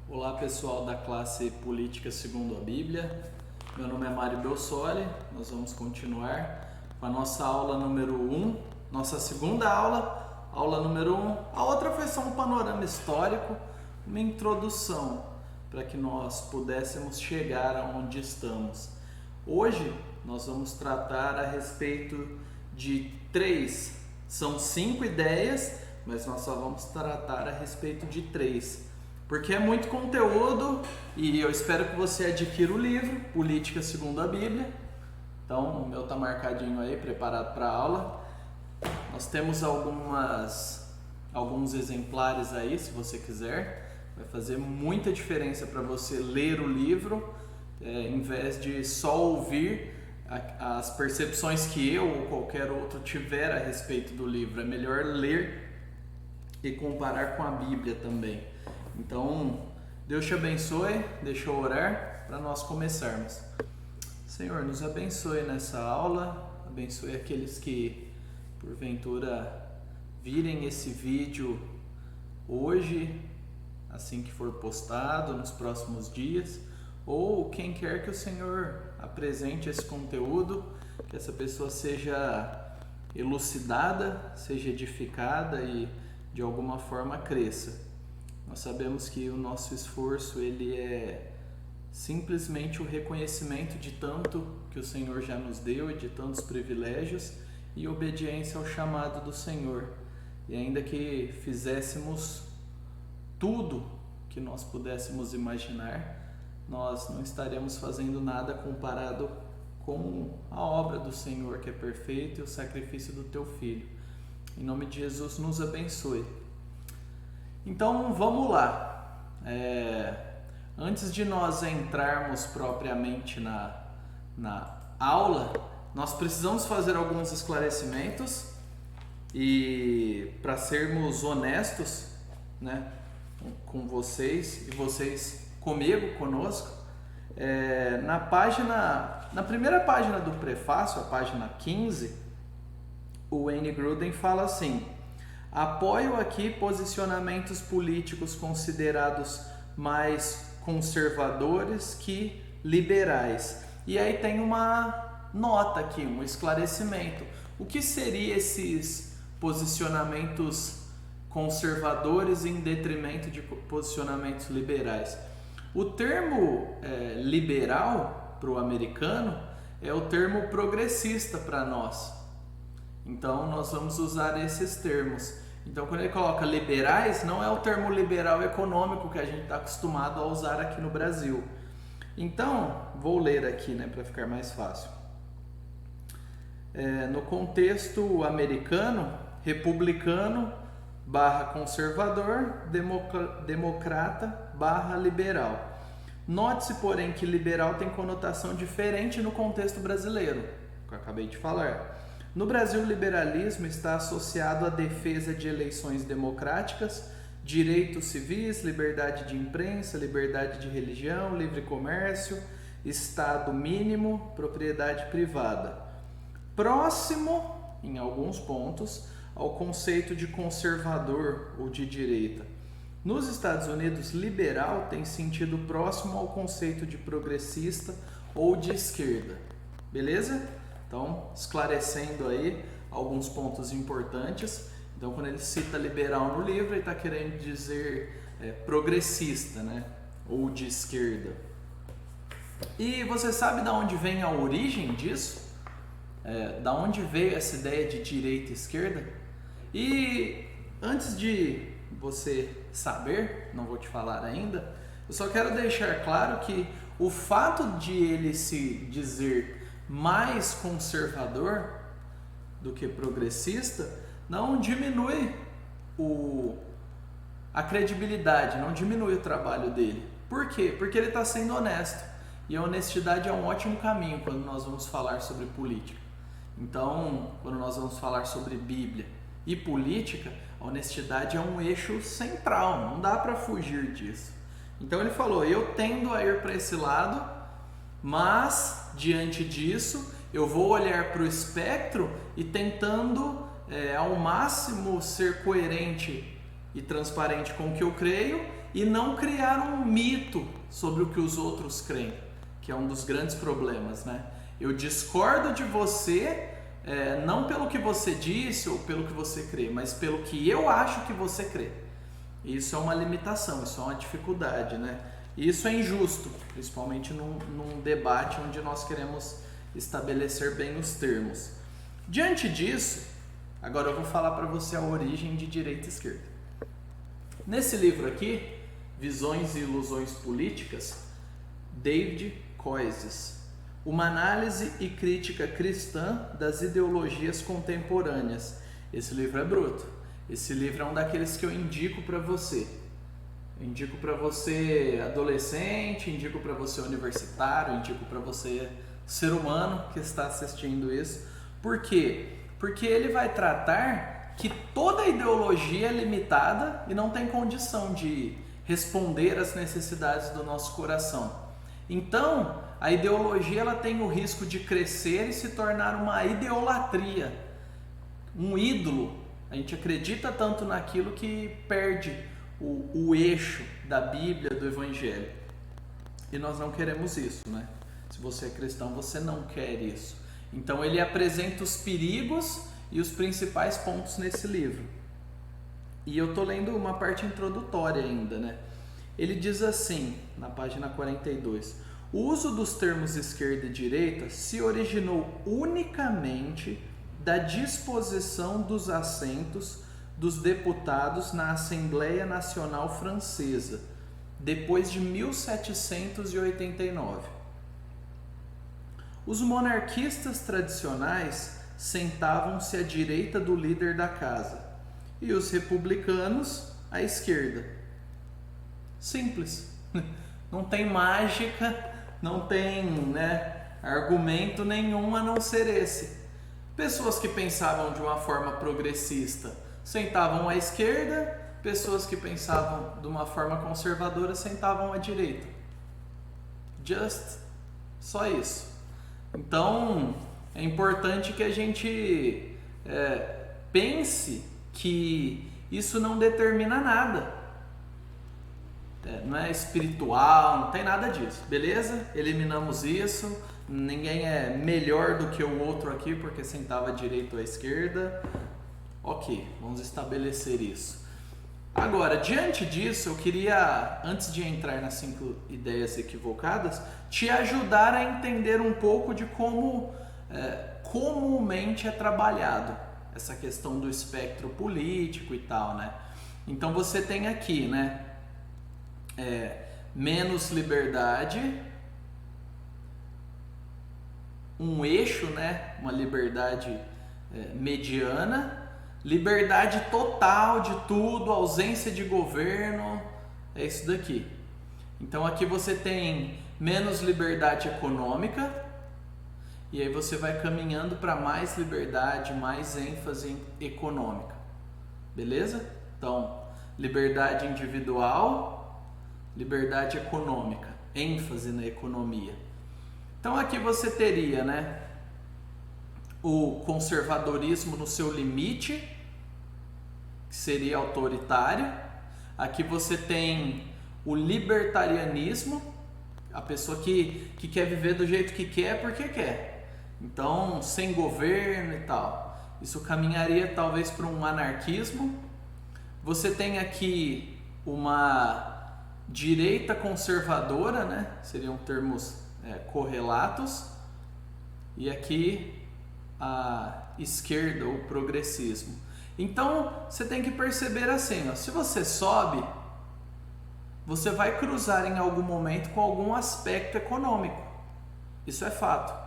Olá pessoal da classe Política segundo a Bíblia, meu nome é Mário Belsolle. Nós vamos continuar com a nossa aula número 1, nossa segunda aula número 1. A outra foi só um panorama histórico, uma introdução para que nós pudéssemos chegar aonde estamos. Hoje nós vamos tratar a respeito de são 5 ideias, mas nós só vamos tratar a respeito de 3. Porque é muito conteúdo e eu espero que você adquira o livro Política segundo a Bíblia. Então o meu está marcadinho aí, preparado para a aula. Nós temos alguns exemplares aí, se você quiser. Vai fazer muita diferença para você ler o livro, em vez de só ouvir as percepções que eu ou qualquer outro tiver a respeito do livro. É melhor ler e comparar com a Bíblia também. Então, Deus te abençoe, deixa eu orar para nós começarmos. Senhor, nos abençoe nessa aula, abençoe aqueles que, porventura, virem esse vídeo hoje, assim que for postado, nos próximos dias, ou quem quer que o Senhor apresente esse conteúdo, que essa pessoa seja elucidada, seja edificada e, de alguma forma, cresça. Nós sabemos que o nosso esforço ele é simplesmente o reconhecimento de tanto que o Senhor já nos deu e de tantos privilégios e obediência ao chamado do Senhor. E ainda que fizéssemos tudo que nós pudéssemos imaginar, nós não estaremos fazendo nada comparado com a obra do Senhor que é perfeita e o sacrifício do Teu Filho. Em nome de Jesus, nos abençoe. Então vamos lá, antes de nós entrarmos propriamente na aula, nós precisamos fazer alguns esclarecimentos e para sermos honestos, né, com vocês e vocês comigo, conosco, na primeira página do prefácio, a página 15, o Wayne Grudem fala assim: apoio aqui posicionamentos políticos considerados mais conservadores que liberais. E aí tem uma nota aqui, um esclarecimento. O que seriam esses posicionamentos conservadores em detrimento de posicionamentos liberais? O termo liberal para o americano é o termo progressista para nós. Então nós vamos usar esses termos. Então quando ele coloca liberais, não é o termo liberal econômico que a gente está acostumado a usar aqui no Brasil. Então, vou ler aqui, né, para ficar mais fácil. No contexto americano, republicano / conservador, democrata / liberal. Note-se, porém, que liberal tem conotação diferente no contexto brasileiro, que eu acabei de falar. No Brasil, o liberalismo está associado à defesa de eleições democráticas, direitos civis, liberdade de imprensa, liberdade de religião, livre comércio, Estado mínimo, propriedade privada. Próximo, em alguns pontos, ao conceito de conservador ou de direita. Nos Estados Unidos, liberal tem sentido próximo ao conceito de progressista ou de esquerda. Beleza? Então, esclarecendo aí alguns pontos importantes. Então, quando ele cita liberal no livro, ele está querendo dizer progressista, né? Ou de esquerda. E você sabe de onde vem a origem disso? Da onde veio essa ideia de direita e esquerda? E antes de você saber, não vou te falar ainda, eu só quero deixar claro que o fato de ele se dizer mais conservador do que progressista não diminui a credibilidade, não diminui o trabalho dele. Por quê? Porque ele está sendo honesto. E a honestidade é um ótimo caminho quando nós vamos falar sobre política. Então, quando nós vamos falar sobre Bíblia e política, a honestidade é um eixo central, não dá para fugir disso. Então ele falou, eu tendo a ir para esse lado, mas, diante disso, eu vou olhar para o espectro e tentando ao máximo ser coerente e transparente com o que eu creio e não criar um mito sobre o que os outros creem, que é um dos grandes problemas, né? Eu discordo de você, não pelo que você disse ou pelo que você crê, mas pelo que eu acho que você crê. Isso é uma limitação, isso é uma dificuldade, né? E isso é injusto, principalmente num debate onde nós queremos estabelecer bem os termos. Diante disso, agora eu vou falar para você a origem de direita e esquerda. Nesse livro aqui, Visões e Ilusões Políticas, David Koyzis, uma análise e crítica cristã das ideologias contemporâneas. Esse livro é bruto. Esse livro é um daqueles que eu indico para você. Eu indico para você adolescente, indico para você universitário, indico para você ser humano que está assistindo isso. Por quê? Porque ele vai tratar que toda ideologia é limitada e não tem condição de responder às necessidades do nosso coração. Então, a ideologia ela tem o risco de crescer e se tornar uma idolatria, um ídolo. A gente acredita tanto naquilo que perde o eixo da Bíblia, do Evangelho. E nós não queremos isso, né? Se você é cristão, você não quer isso. Então ele apresenta os perigos e os principais pontos nesse livro. E eu estou lendo uma parte introdutória ainda, né? Ele diz assim, na página 42, o uso dos termos esquerda e direita se originou unicamente da disposição dos assentos dos deputados na Assembleia Nacional Francesa, depois de 1789. Os monarquistas tradicionais sentavam-se à direita do líder da casa e os republicanos à esquerda. Simples. Não tem mágica, não tem, argumento nenhum a não ser esse. Pessoas que pensavam de uma forma progressista sentavam à esquerda, pessoas que pensavam de uma forma conservadora sentavam à direita. Só isso. Então, é importante que a gente pense que isso não determina nada. Não é espiritual, não tem nada disso. Beleza? Eliminamos isso. Ninguém é melhor do que o outro aqui porque sentava à direita ou à esquerda. Ok, vamos estabelecer isso. Agora, diante disso, eu queria, antes de entrar nas 5 ideias equivocadas, te ajudar a entender um pouco de como comumente é trabalhado essa questão do espectro político e tal, né? Então você tem aqui, menos liberdade, um eixo, uma liberdade mediana, liberdade total de tudo, ausência de governo, é isso daqui. Então aqui você tem menos liberdade econômica e aí você vai caminhando para mais liberdade, mais ênfase econômica. Beleza? Então, liberdade individual, liberdade econômica, ênfase na economia. Então aqui você teria, o conservadorismo no seu limite, que seria autoritário. Aqui você tem o libertarianismo, a pessoa que quer viver do jeito que quer porque quer. Então, sem governo e tal. Isso caminharia talvez para um anarquismo. Você tem aqui uma direita conservadora, seriam termos correlatos. E aqui a esquerda, o progressismo. Então, você tem que perceber assim, se você sobe, você vai cruzar em algum momento com algum aspecto econômico. Isso é fato.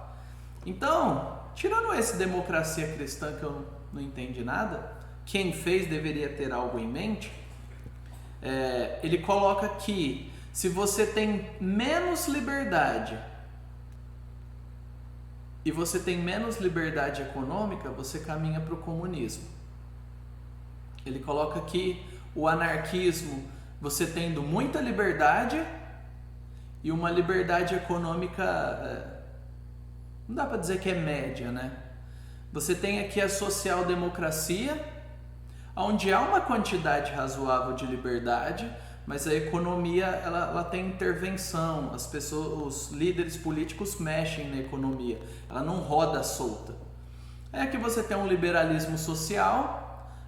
Então, tirando esse democracia cristã que eu não entendi nada, quem fez deveria ter algo em mente, ele coloca que se você tem menos liberdade e você tem menos liberdade econômica, você caminha para o comunismo. Ele coloca aqui o anarquismo, você tendo muita liberdade e uma liberdade econômica, não dá para dizer que é média, Você tem aqui a social-democracia, onde há uma quantidade razoável de liberdade, mas a economia ela tem intervenção, as pessoas, os líderes políticos mexem na economia, ela não roda solta. É que você tem um liberalismo social,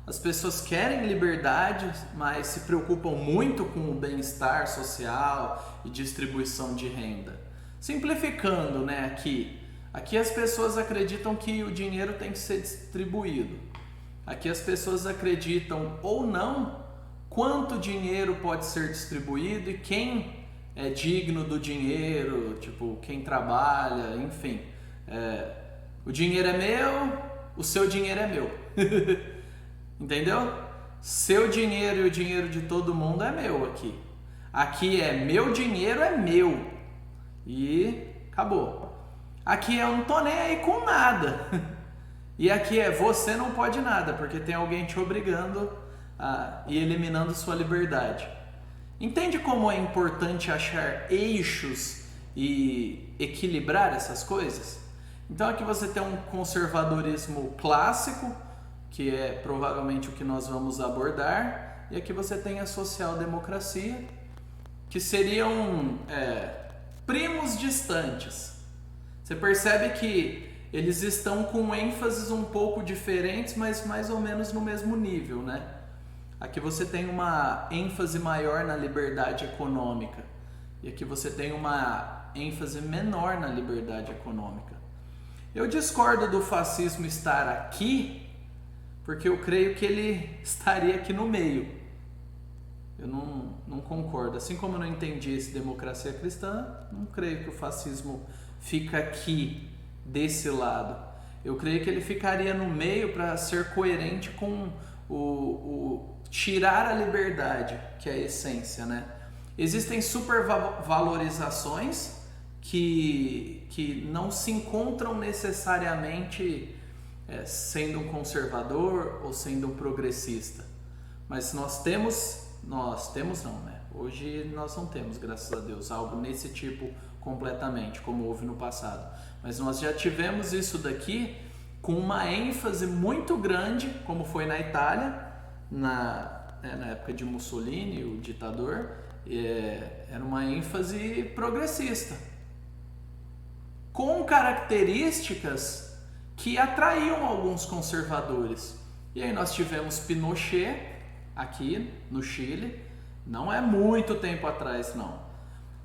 as pessoas querem liberdade, mas se preocupam muito com o bem-estar social e distribuição de renda. Simplificando, né, aqui as pessoas acreditam que o dinheiro tem que ser distribuído. Aqui as pessoas acreditam ou não quanto dinheiro pode ser distribuído e quem é digno do dinheiro, tipo, quem trabalha, enfim. O dinheiro é meu, o seu dinheiro é meu. Entendeu? Seu dinheiro e o dinheiro de todo mundo é meu aqui. Aqui é meu dinheiro, é meu. E acabou. Aqui eu não tô nem aí com nada. E aqui é você não pode nada, porque tem alguém te obrigando e eliminando sua liberdade. Entende como é importante achar eixos e equilibrar essas coisas? Então aqui você tem um conservadorismo clássico, que é provavelmente o que nós vamos abordar, e aqui você tem a social-democracia, que seriam primos distantes. Você percebe que eles estão com ênfases um pouco diferentes, mas mais ou menos no mesmo nível, né? Aqui você tem uma ênfase maior na liberdade econômica e aqui você tem uma ênfase menor na liberdade econômica. Eu discordo do fascismo estar aqui porque eu creio que ele estaria aqui no meio. Eu não concordo. Assim como eu não entendi esse democracia cristã, não creio que o fascismo fica aqui, desse lado. Eu creio que ele ficaria no meio para ser coerente com o tirar a liberdade, que é a essência, né? Existem supervalorizações que não se encontram necessariamente sendo um conservador ou sendo um progressista. Mas nós temos não, né? Hoje nós não temos, graças a Deus, algo nesse tipo completamente, como houve no passado. Mas nós já tivemos isso daqui com uma ênfase muito grande, como foi na Itália, na época de Mussolini, o ditador, era uma ênfase progressista, com características que atraíam alguns conservadores. E aí nós tivemos Pinochet, aqui no Chile, não é muito tempo atrás não,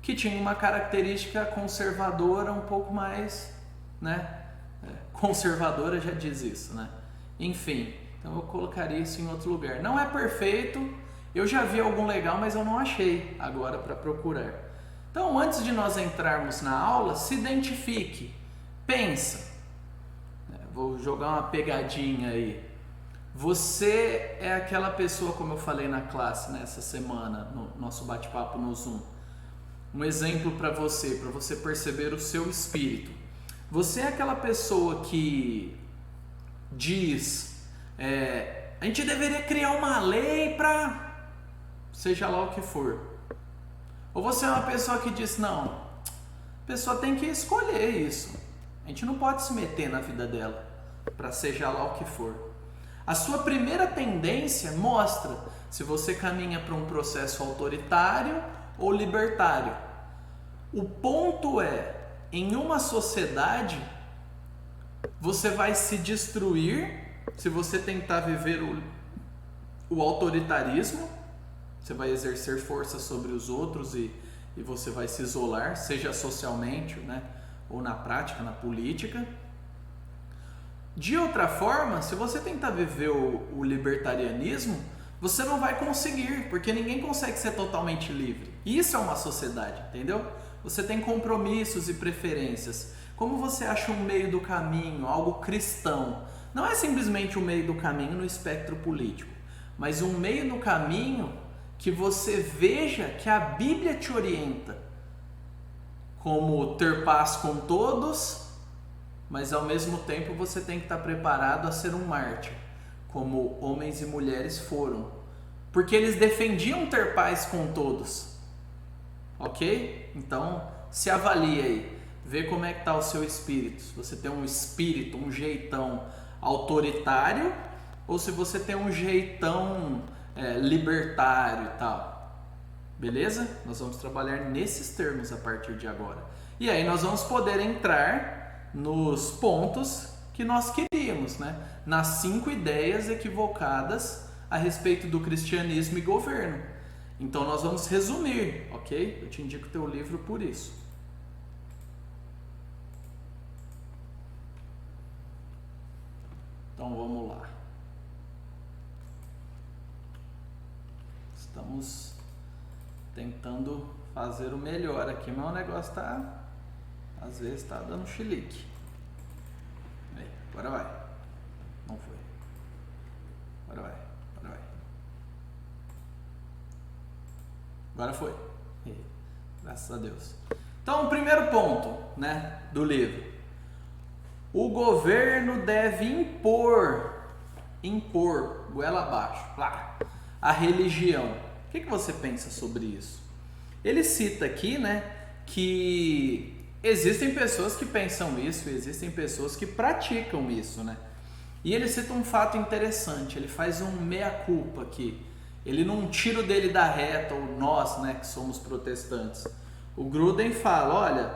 que tinha uma característica conservadora um pouco mais, né? Conservadora já diz isso, né? Enfim, então eu colocaria isso em outro lugar. Não é perfeito, eu já vi algum legal, mas eu não achei agora para procurar. Então, antes de nós entrarmos na aula, se identifique, pensa. Vou jogar uma pegadinha aí. Você é aquela pessoa, como eu falei na classe nessa semana, no nosso bate-papo no Zoom. Um exemplo para você perceber o seu espírito. Você é aquela pessoa que diz, a gente deveria criar uma lei para seja lá o que for. Ou você é uma pessoa que diz, não, a pessoa tem que escolher isso. A gente não pode se meter na vida dela para seja lá o que for. A sua primeira tendência mostra se você caminha para um processo autoritário ou libertário. O ponto é, em uma sociedade, você vai se destruir se você tentar viver o autoritarismo, você vai exercer força sobre os outros e você vai se isolar, seja socialmente, né, ou na prática, na política. De outra forma, se você tentar viver o libertarianismo, você não vai conseguir, porque ninguém consegue ser totalmente livre. Isso é uma sociedade, entendeu? Você tem compromissos e preferências. Como você acha um meio do caminho, algo cristão? Não é simplesmente um meio do caminho no espectro político, mas um meio do caminho que você veja que a Bíblia te orienta. Como ter paz com todos, mas ao mesmo tempo você tem que estar preparado a ser um mártir, como homens e mulheres foram. Porque eles defendiam ter paz com todos. Ok? Então, se avalie aí. Vê como é que está o seu espírito. Se você tem um espírito, um jeitão autoritário, ou se você tem um jeitão libertário e tal. Beleza? Nós vamos trabalhar nesses termos a partir de agora. E aí nós vamos poder entrar nos pontos que nós queríamos, né? Nas 5 ideias equivocadas a respeito do cristianismo e governo. Então nós vamos resumir, ok? Eu te indico o teu livro por isso. Então vamos lá. Estamos tentando fazer o melhor aqui, mas o negócio às vezes está dando chilique. Aí, agora vai. Não foi. Agora vai. Agora foi. Graças a Deus. Então, o primeiro ponto, né, do livro. O governo deve impor, goela abaixo, a religião. O que você pensa sobre isso? Ele cita aqui, né, que existem pessoas que pensam isso, existem pessoas que praticam isso, né? E ele cita um fato interessante, ele faz um meia-culpa aqui. Ele não tira o dele da reta, ou nós, né, que somos protestantes. O Gruden fala, olha,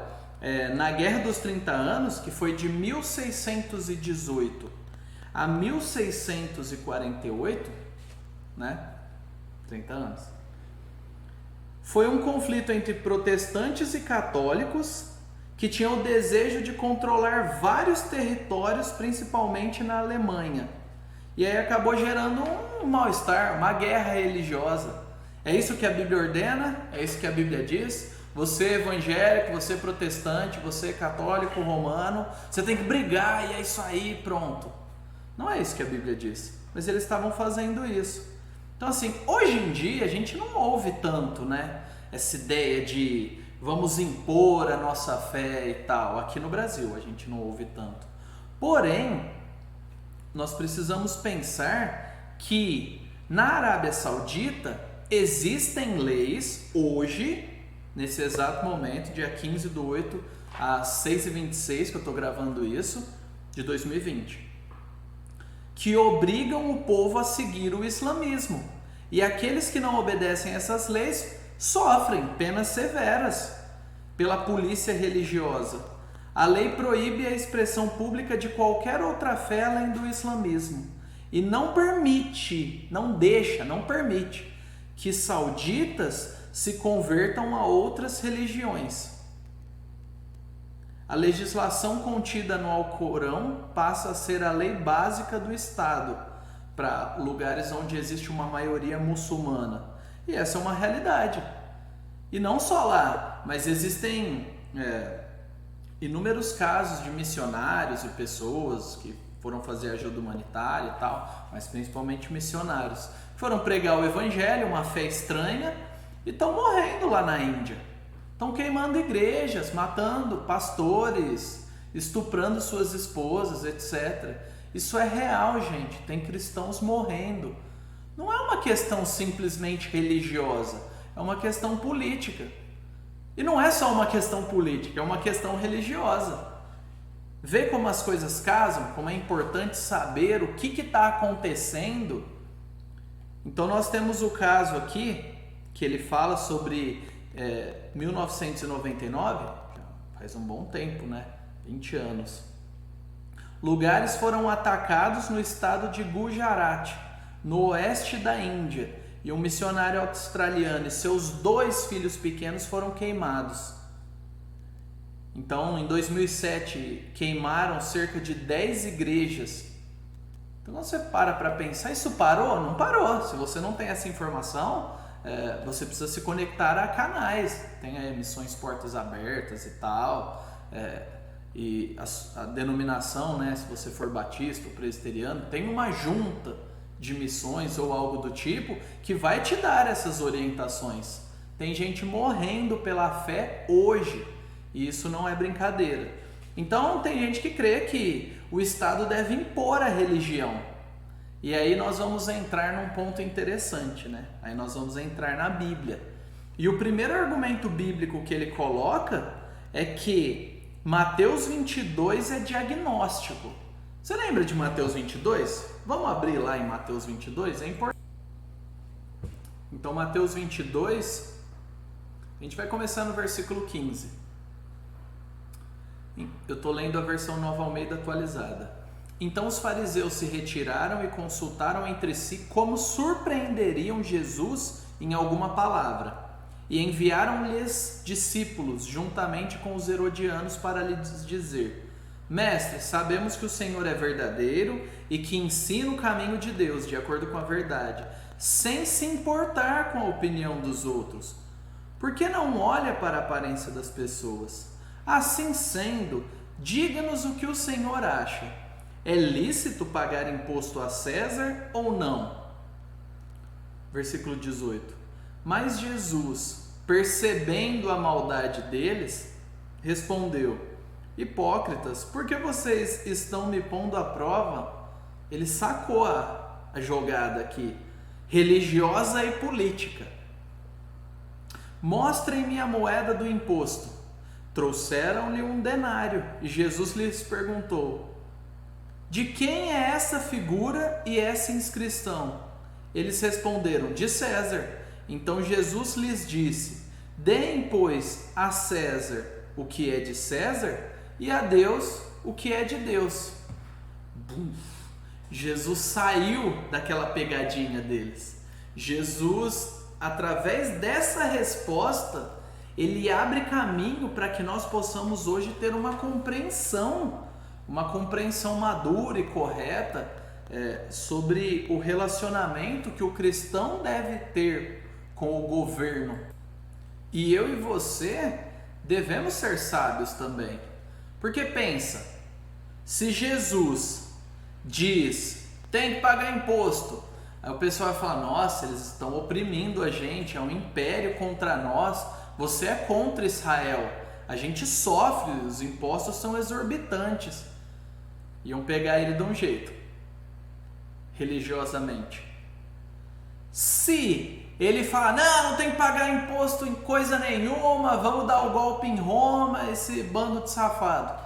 na Guerra dos 30 Anos, que foi de 1618 a 1648, né, 30 anos, foi um conflito entre protestantes e católicos que tinham o desejo de controlar vários territórios, principalmente na Alemanha. E aí acabou gerando um mal-estar, uma guerra religiosa. É isso que a Bíblia ordena, é isso que a Bíblia diz. Você evangélico, você protestante, você católico, romano, você tem que brigar e é isso aí, pronto. Não é isso que a Bíblia diz, mas eles estavam fazendo isso. Então assim, hoje em dia a gente não ouve tanto, né, essa ideia de vamos impor a nossa fé e tal. Aqui no Brasil a gente não ouve tanto. Porém, nós precisamos pensar que na Arábia Saudita existem leis hoje, nesse exato momento, dia 15/8 às 6h26, que eu estou gravando isso, de 2020, que obrigam o povo a seguir o islamismo. E aqueles que não obedecem essas leis sofrem penas severas pela polícia religiosa. A lei proíbe a expressão pública de qualquer outra fé além do islamismo e não permite que sauditas se convertam a outras religiões. A legislação contida no Alcorão passa a ser a lei básica do Estado para lugares onde existe uma maioria muçulmana. E essa é uma realidade. E não só lá, mas existem inúmeros casos de missionários e pessoas que foram fazer ajuda humanitária e tal, mas principalmente missionários, foram pregar o evangelho, uma fé estranha, e estão morrendo lá na Índia. Estão queimando igrejas, matando pastores, estuprando suas esposas, etc. Isso é real, gente. Tem cristãos morrendo. Não é uma questão simplesmente religiosa, é uma questão política. E não é só uma questão política, é uma questão religiosa. Vê como as coisas casam, como é importante saber o que está acontecendo. Então nós temos o caso aqui, que ele fala sobre 1999, faz um bom tempo, né? 20 anos. Lugares foram atacados no estado de Gujarat, no oeste da Índia, e um missionário australiano e seus 2 filhos pequenos foram queimados. Então, em 2007, queimaram cerca de 10 igrejas. Então, você para pensar, isso parou? Não parou. Se você não tem essa informação, você precisa se conectar a canais. Tem aí missões Portas Abertas e tal. E a denominação, né, se você for batista ou presbiteriano, tem uma junta de missões ou algo do tipo que vai te dar essas orientações. Tem gente morrendo pela fé hoje, e isso não é brincadeira. Então tem gente que crê que o Estado deve impor a religião. E aí nós vamos entrar num ponto interessante, né? Aí nós vamos entrar na Bíblia. E o primeiro argumento bíblico que ele coloca é que Mateus 22 é diagnóstico. Você lembra de Mateus 22? Vamos abrir lá em Mateus 22? É importante. Então, Mateus 22, a gente vai começar no versículo 15. Eu estou lendo a versão Nova Almeida atualizada. Então os fariseus se retiraram e consultaram entre si como surpreenderiam Jesus em alguma palavra. E enviaram-lhes discípulos, juntamente com os herodianos, para lhes dizer: Mestre, sabemos que o Senhor é verdadeiro e que ensina o caminho de Deus, de acordo com a verdade, sem se importar com a opinião dos outros. Por que não olha para a aparência das pessoas? Assim sendo, diga-nos o que o Senhor acha. É lícito pagar imposto a César ou não? Versículo 18. Mas Jesus, percebendo a maldade deles, respondeu: Hipócritas, por que vocês estão me pondo à prova? Ele sacou a jogada aqui, religiosa e política. Mostrem-me a moeda do imposto. Trouxeram-lhe um denário e Jesus lhes perguntou: De quem é essa figura e essa inscrição? Eles responderam: De César. Então Jesus lhes disse: Deem, pois, a César o que é de César e a Deus o que é de Deus. Jesus saiu daquela pegadinha deles. Jesus, através dessa resposta, ele abre caminho para que nós possamos hoje ter uma compreensão madura e correta sobre o relacionamento que o cristão deve ter com o governo. E eu e você devemos ser sábios também. Porque pensa, se Jesus diz, tem que pagar imposto, aí o pessoal vai falar, nossa, eles estão oprimindo a gente, é um império contra nós, você é contra Israel, a gente sofre, os impostos são exorbitantes. Iam pegar ele de um jeito, religiosamente. Se ele falar, não tem que pagar imposto em coisa nenhuma, vamos dar o golpe em Roma, esse bando de safado.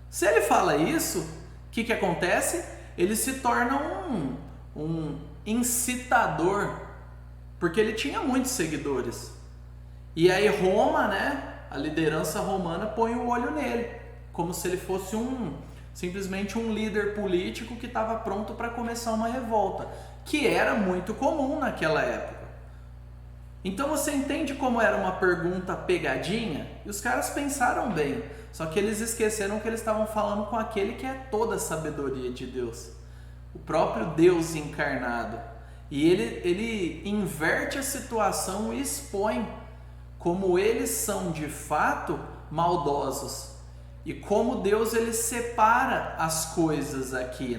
Se ele fala isso, o que acontece? Ele se torna um incitador, porque ele tinha muitos seguidores. E aí Roma, a liderança romana põe o olho nele, como se ele fosse simplesmente um líder político que estava pronto para começar uma revolta, que era muito comum naquela época. Então você entende como era uma pergunta pegadinha? E os caras pensaram bem, só que eles esqueceram que eles estavam falando com aquele que é toda a sabedoria de Deus, o próprio Deus encarnado. E ele inverte a situação e expõe como eles são de fato maldosos e como Deus ele separa as coisas aqui,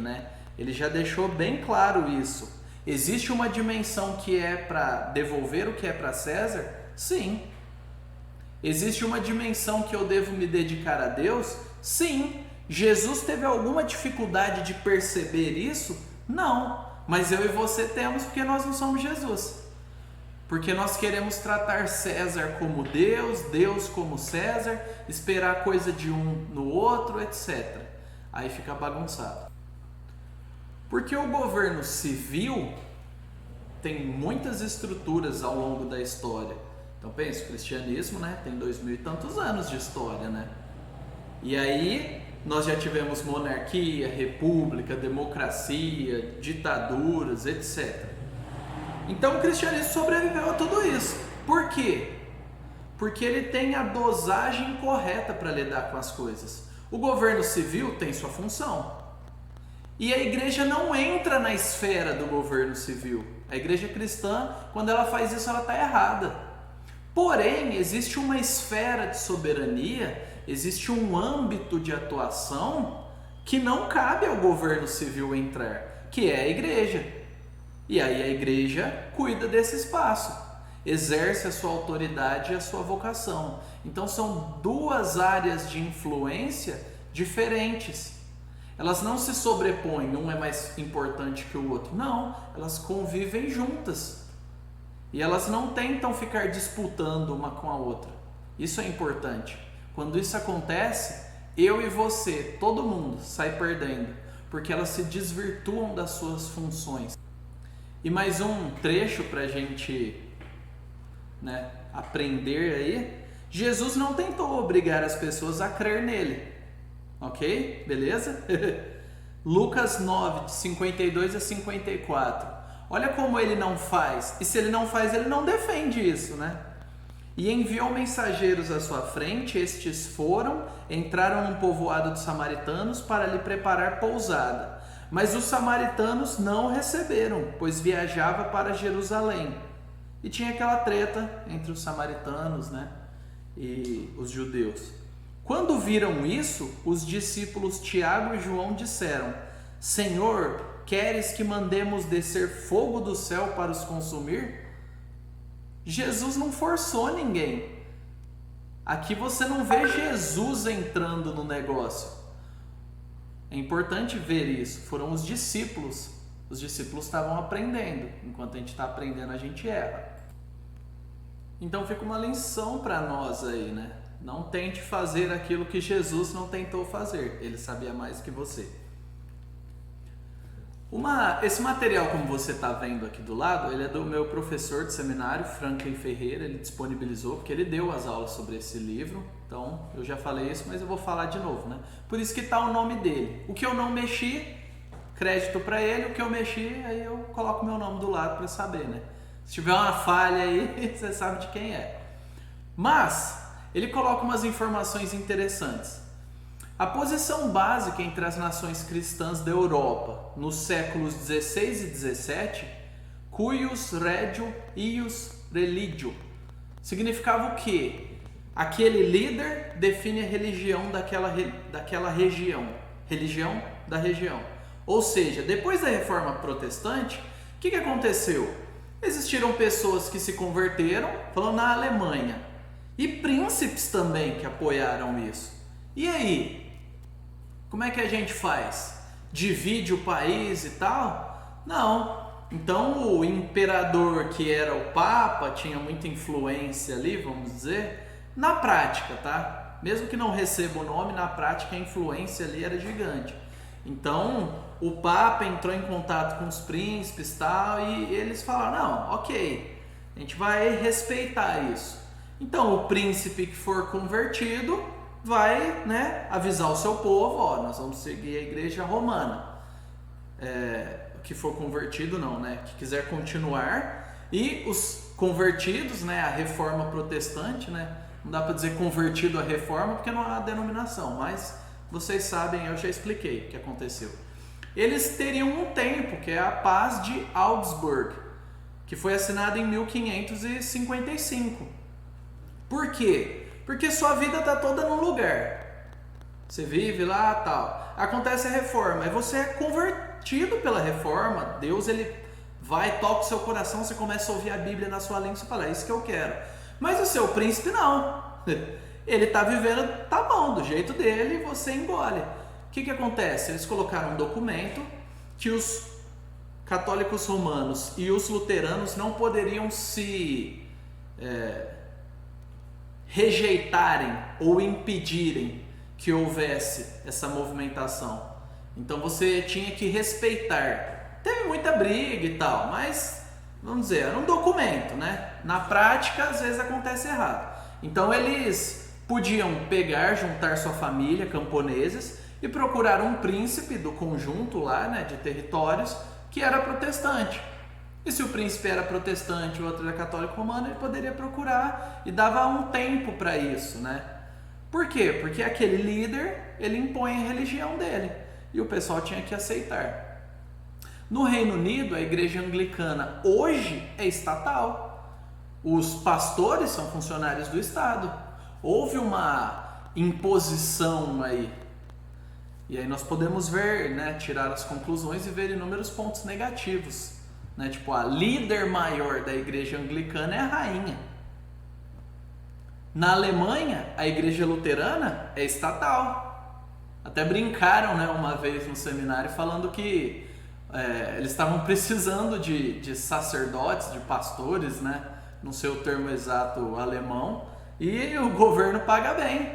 Ele já deixou bem claro isso. Existe uma dimensão que é para devolver o que é para César? Sim. Existe uma dimensão que eu devo me dedicar a Deus? Sim. Jesus teve alguma dificuldade de perceber isso? Não. Mas eu e você temos, porque nós não somos Jesus. Porque nós queremos tratar César como Deus, Deus como César, esperar coisa de um no outro, etc. Aí fica bagunçado. Porque o governo civil tem muitas estruturas ao longo da história. Então pensa, o cristianismo tem 2000 e tantos anos de história, E aí nós já tivemos monarquia, república, democracia, ditaduras, etc. Então o cristianismo sobreviveu a tudo isso. Por quê? Porque ele tem a dosagem correta para lidar com as coisas. O governo civil tem sua função. E a igreja não entra na esfera do governo civil. A igreja cristã, quando ela faz isso, ela está errada. Porém, existe uma esfera de soberania, existe um âmbito de atuação que não cabe ao governo civil entrar, que é a igreja. E aí a igreja cuida desse espaço, exerce a sua autoridade e a sua vocação. Então são duas áreas de influência diferentes. Elas não se sobrepõem, um é mais importante que o outro. Não, elas convivem juntas. E elas não tentam ficar disputando uma com a outra. Isso é importante. Quando isso acontece, eu e você, todo mundo sai perdendo. porque elas se desvirtuam das suas funções. E mais um trecho para a gente, né, aprender aí. Jesus não tentou obrigar as pessoas a crer nele, ok? Beleza? Lucas 9, de 52 a 54. Olha como ele não faz. E se ele não faz, ele não defende isso, né? E enviou mensageiros à sua frente, estes foram, entraram num povoado dos samaritanos para lhe preparar pousada. Mas os samaritanos não o receberam, pois viajava para Jerusalém. E tinha aquela treta entre os samaritanos, né, e os judeus. Quando viram isso, os discípulos Tiago e João disseram: Senhor, queres que mandemos descer fogo do céu para os consumir? Jesus não forçou ninguém. Aqui você não vê Jesus entrando no negócio. É importante ver isso. Foram os discípulos. Os discípulos estavam aprendendo. Enquanto a gente está aprendendo, a gente erra. Então fica uma lição para nós aí, né? Não tente fazer aquilo que Jesus não tentou fazer. Ele sabia mais que você. Esse material, como você está vendo aqui do lado, ele é do meu professor de seminário, Franklin Ferreira. Ele disponibilizou, porque ele deu as aulas sobre esse livro. Então, eu já falei isso, mas eu vou falar de novo, né? Por isso que está o nome dele. O que eu não mexi, crédito para ele. O que eu mexi, aí eu coloco meu nome do lado para saber, né? Se tiver uma falha aí, você sabe de quem é. Mas, ele coloca umas informações interessantes. A posição básica entre as nações cristãs da Europa nos séculos 16 e 17, cuius regio ius religio, significava o quê? Aquele líder define a religião daquela região, religião da região. Ou seja, depois da Reforma Protestante, o que aconteceu? Existiram pessoas que se converteram, falando na Alemanha, e príncipes também que apoiaram isso. E aí? Como é que a gente faz? Divide o país e tal? Não. Então o imperador, que era o Papa, tinha muita influência ali, vamos dizer, na prática, tá? Mesmo que não receba o nome, na prática a influência ali era gigante. Então o Papa entrou em contato com os príncipes e tal, e eles falaram: não, ok, a gente vai respeitar isso. Então o príncipe que for convertido vai, né, avisar o seu povo: ó, nós vamos seguir a igreja romana. Que for convertido não, né, que quiser continuar. E os convertidos, né, a reforma protestante, né, não dá para dizer convertido à reforma porque não há denominação, mas vocês sabem, eu já expliquei o que aconteceu. Eles teriam um tempo, que é a Paz de Augsburg, que foi assinada em 1555. Por quê? Porque sua vida está toda num lugar. Você vive lá, tal. Acontece a reforma, aí você é convertido pela reforma. Deus, ele vai, toca o seu coração, você começa a ouvir a Bíblia na sua língua e você fala: é isso que eu quero. Mas o seu príncipe não. Ele está vivendo, tá bom, do jeito dele, e você engole. O que acontece? Eles colocaram um documento que os católicos romanos e os luteranos não poderiam se rejeitarem ou impedirem que houvesse essa movimentação. Então você tinha que respeitar. Teve muita briga e tal, mas, vamos dizer, era um documento, né? Na prática, às vezes acontece errado. Então eles podiam pegar, juntar sua família, camponeses, e procurar um príncipe do conjunto lá, né, de territórios, que era protestante. E se o príncipe era protestante e o outro era católico romano, ele poderia procurar, e dava um tempo para isso, né? Por quê? Porque aquele líder, ele impõe a religião dele, e o pessoal tinha que aceitar. No Reino Unido, a igreja anglicana hoje é estatal. Os pastores são funcionários do Estado. Houve uma imposição aí. E aí nós podemos ver, né, tirar as conclusões e ver inúmeros pontos negativos. Né? Tipo, a líder maior da igreja anglicana é a rainha. Na Alemanha, a igreja luterana é estatal. Até brincaram, né, uma vez no seminário falando que eles estavam precisando de sacerdotes, de pastores, né, não sei o termo exato alemão, e o governo paga bem.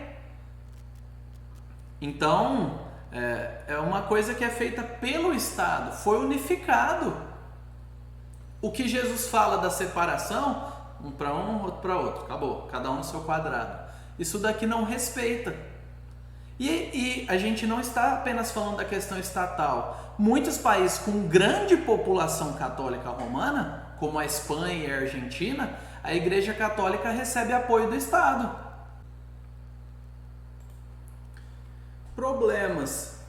Então, É uma coisa que é feita pelo Estado, foi unificado. O que Jesus fala da separação, um para um, outro para outro, acabou, cada um no seu quadrado. Isso daqui não respeita. E a gente não está apenas falando da questão estatal. Muitos países com grande população católica romana, como a Espanha e a Argentina, a Igreja Católica recebe apoio do Estado. Problemas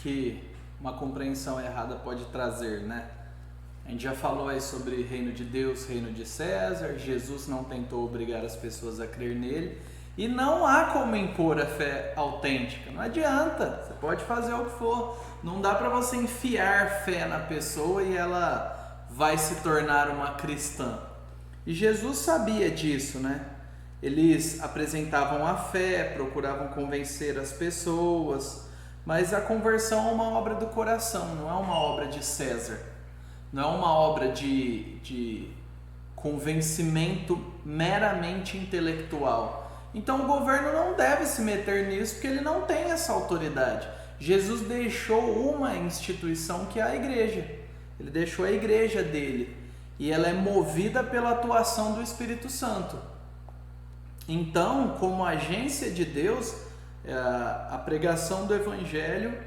que uma compreensão errada pode trazer, né? A gente já falou aí sobre reino de Deus, reino de César. Jesus não tentou obrigar as pessoas a crer nele. E não há como impor a fé autêntica. Não adianta. Você pode fazer o que for. Não dá para você enfiar fé na pessoa e ela vai se tornar uma cristã. E Jesus sabia disso, né? Eles apresentavam a fé, procuravam convencer as pessoas. Mas a conversão é uma obra do coração, não é uma obra de César. Não é uma obra de convencimento meramente intelectual. Então o governo não deve se meter nisso porque ele não tem essa autoridade. Jesus deixou uma instituição que é a igreja. Ele deixou a igreja dele e ela é movida pela atuação do Espírito Santo. Então, como agência de Deus, a pregação do Evangelho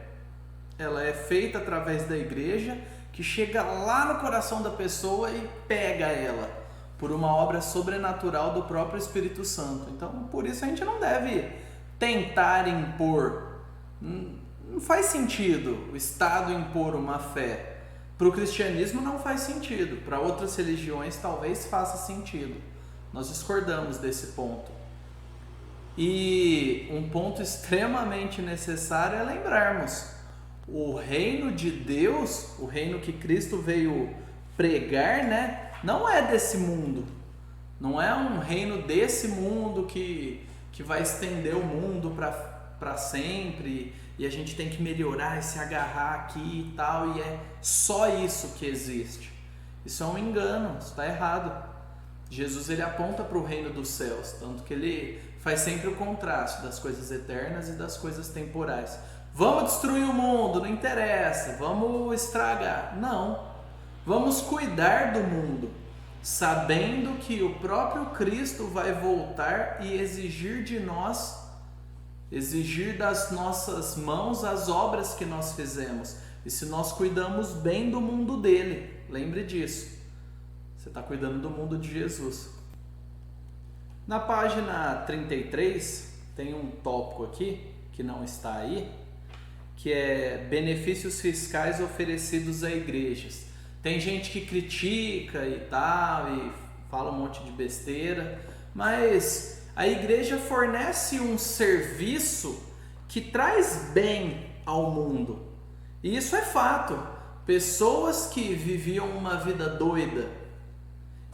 ela é feita através da igreja, que chega lá no coração da pessoa e pega ela por uma obra sobrenatural do próprio Espírito Santo. Então, por isso a gente não deve tentar impor. Não faz sentido o Estado impor uma fé. Para o cristianismo não faz sentido. Para outras religiões talvez faça sentido. Nós discordamos desse ponto. E um ponto extremamente necessário é lembrarmos: o reino de Deus, o reino que Cristo veio pregar, né? Não é desse mundo, não é um reino desse mundo que vai estender o mundo para sempre e a gente tem que melhorar e se agarrar aqui e tal, e é só isso que existe. Isso é um engano, isso está errado. Jesus ele aponta para o reino dos céus, tanto que ele faz sempre o contraste das coisas eternas e das coisas temporais. Vamos destruir o mundo, não interessa, vamos estragar. Não. Vamos cuidar do mundo, sabendo que o próprio Cristo vai voltar e exigir de nós, exigir das nossas mãos as obras que nós fizemos. E se nós cuidamos bem do mundo dele, lembre disso, você está cuidando do mundo de Jesus. Na página 33 tem um tópico aqui, que não está aí, que é benefícios fiscais oferecidos a igrejas. Tem gente que critica e tal, e fala um monte de besteira, mas a igreja fornece um serviço que traz bem ao mundo. E isso é fato. Pessoas que viviam uma vida doida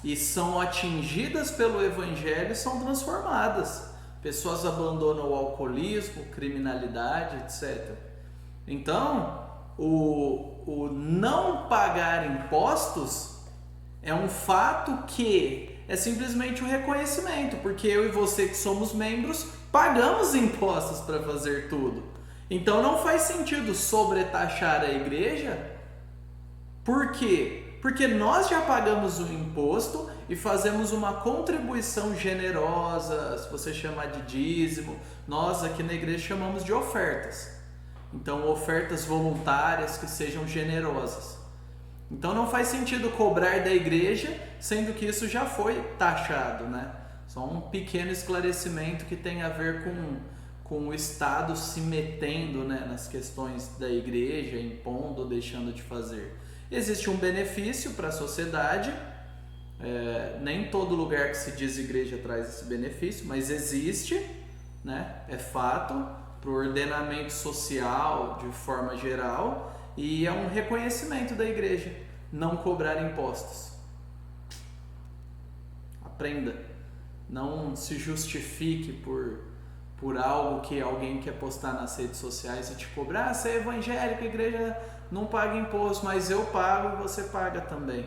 e são atingidas pelo evangelho são transformadas. Pessoas abandonam o alcoolismo, criminalidade, etc. Então, o não pagar impostos é um fato que é simplesmente um reconhecimento, porque eu e você que somos membros pagamos impostos para fazer tudo. Então não faz sentido sobretaxar a igreja. Por quê? Porque nós já pagamos o imposto e fazemos uma contribuição generosa, se você chamar de dízimo, nós aqui na igreja chamamos de ofertas. Então, ofertas voluntárias que sejam generosas. Então, não faz sentido cobrar da igreja, sendo que isso já foi taxado, né? Só um pequeno esclarecimento que tem a ver com o Estado se metendo, né, nas questões da igreja, impondo ou deixando de fazer. Existe um benefício para a sociedade, nem todo lugar que se diz igreja traz esse benefício, mas existe, né? É fato, para o ordenamento social de forma geral, e é um reconhecimento da igreja não cobrar impostos. Aprenda, não se justifique por algo que alguém quer postar nas redes sociais e te cobrar. Você é evangélico, a igreja não paga imposto, mas eu pago e você paga também.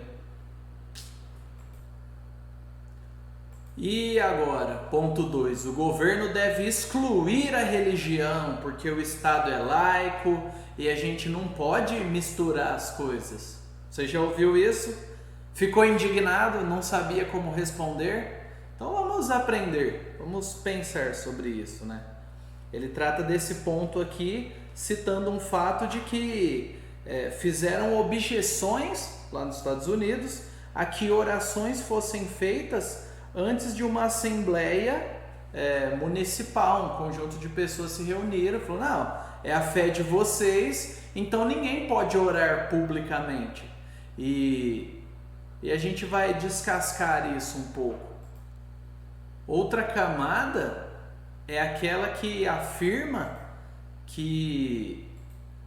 E agora, ponto 2, o governo deve excluir a religião porque o Estado é laico e a gente não pode misturar as coisas. Você já ouviu isso? Ficou indignado? Não sabia como responder? Então vamos aprender, vamos pensar sobre isso, né? Ele trata desse ponto aqui, citando um fato de que fizeram objeções lá nos Estados Unidos a que orações fossem feitas antes de uma assembleia municipal, um conjunto de pessoas se reuniram e falou, não, é a fé de vocês, então ninguém pode orar publicamente. E a gente vai descascar isso um pouco. Outra camada é aquela que afirma que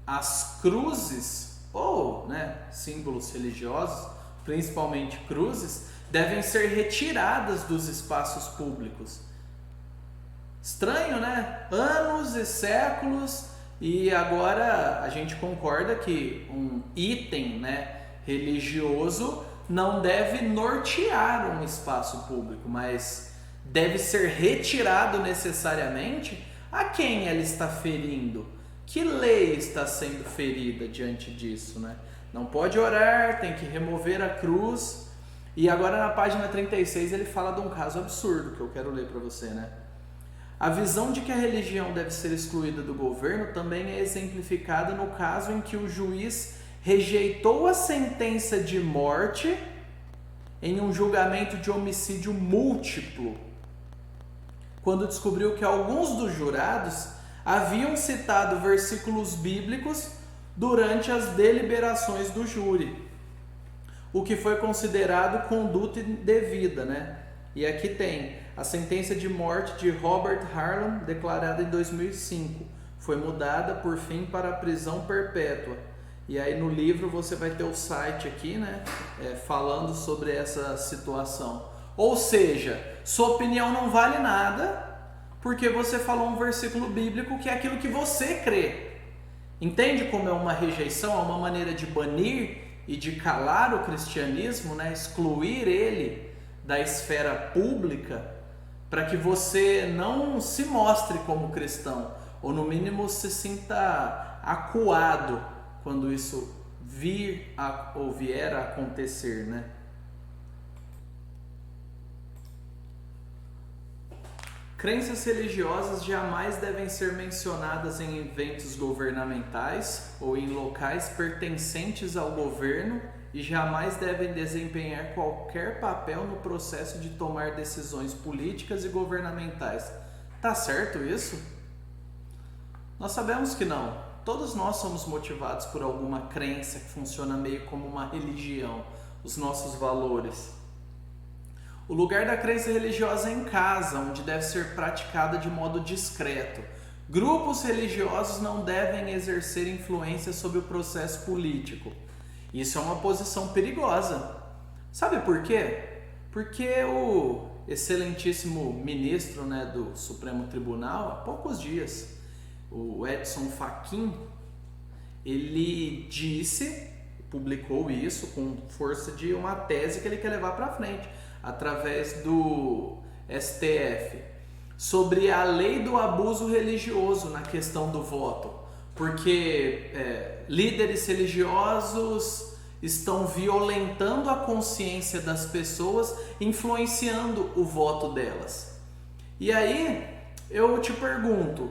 as cruzes, ou símbolos religiosos, principalmente cruzes, devem ser retiradas dos espaços públicos. Estranho, né? Anos e séculos e agora a gente concorda que um item, religioso não deve nortear um espaço público, mas deve ser retirado necessariamente. A quem ela está ferindo? Que lei está sendo ferida diante disso, né? Não pode orar, tem que remover a cruz. E agora na página 36 ele fala de um caso absurdo que eu quero ler para você, né? A visão de que a religião deve ser excluída do governo também é exemplificada no caso em que o juiz rejeitou a sentença de morte em um julgamento de homicídio múltiplo, quando descobriu que alguns dos jurados haviam citado versículos bíblicos durante as deliberações do júri, o que foi considerado conduta indevida, né? E aqui tem a sentença de morte de Robert Harlan, declarada em 2005, foi mudada por fim para a prisão perpétua. E aí no livro você vai ter o site aqui, né? Falando sobre essa situação. Ou seja, sua opinião não vale nada porque você falou um versículo bíblico que é aquilo que você crê. Entende como é uma rejeição, é uma maneira de banir e de calar o cristianismo, né? Excluir ele da esfera pública para que você não se mostre como cristão, ou no mínimo se sinta acuado quando isso vier a acontecer, né? Crenças religiosas jamais devem ser mencionadas em eventos governamentais ou em locais pertencentes ao governo e jamais devem desempenhar qualquer papel no processo de tomar decisões políticas e governamentais. Tá certo isso? Nós sabemos que não. Todos nós somos motivados por alguma crença que funciona meio como uma religião, os nossos valores. O lugar da crença religiosa é em casa, onde deve ser praticada de modo discreto. Grupos religiosos não devem exercer influência sobre o processo político. Isso é uma posição perigosa. Sabe por quê? Porque o excelentíssimo ministro, do Supremo Tribunal, há poucos dias, o Edson Fachin, ele publicou isso com força de uma tese que ele quer levar para frente, através do STF, sobre a lei do abuso religioso na questão do voto, porque líderes religiosos estão violentando a consciência das pessoas, influenciando o voto delas. E aí eu te pergunto,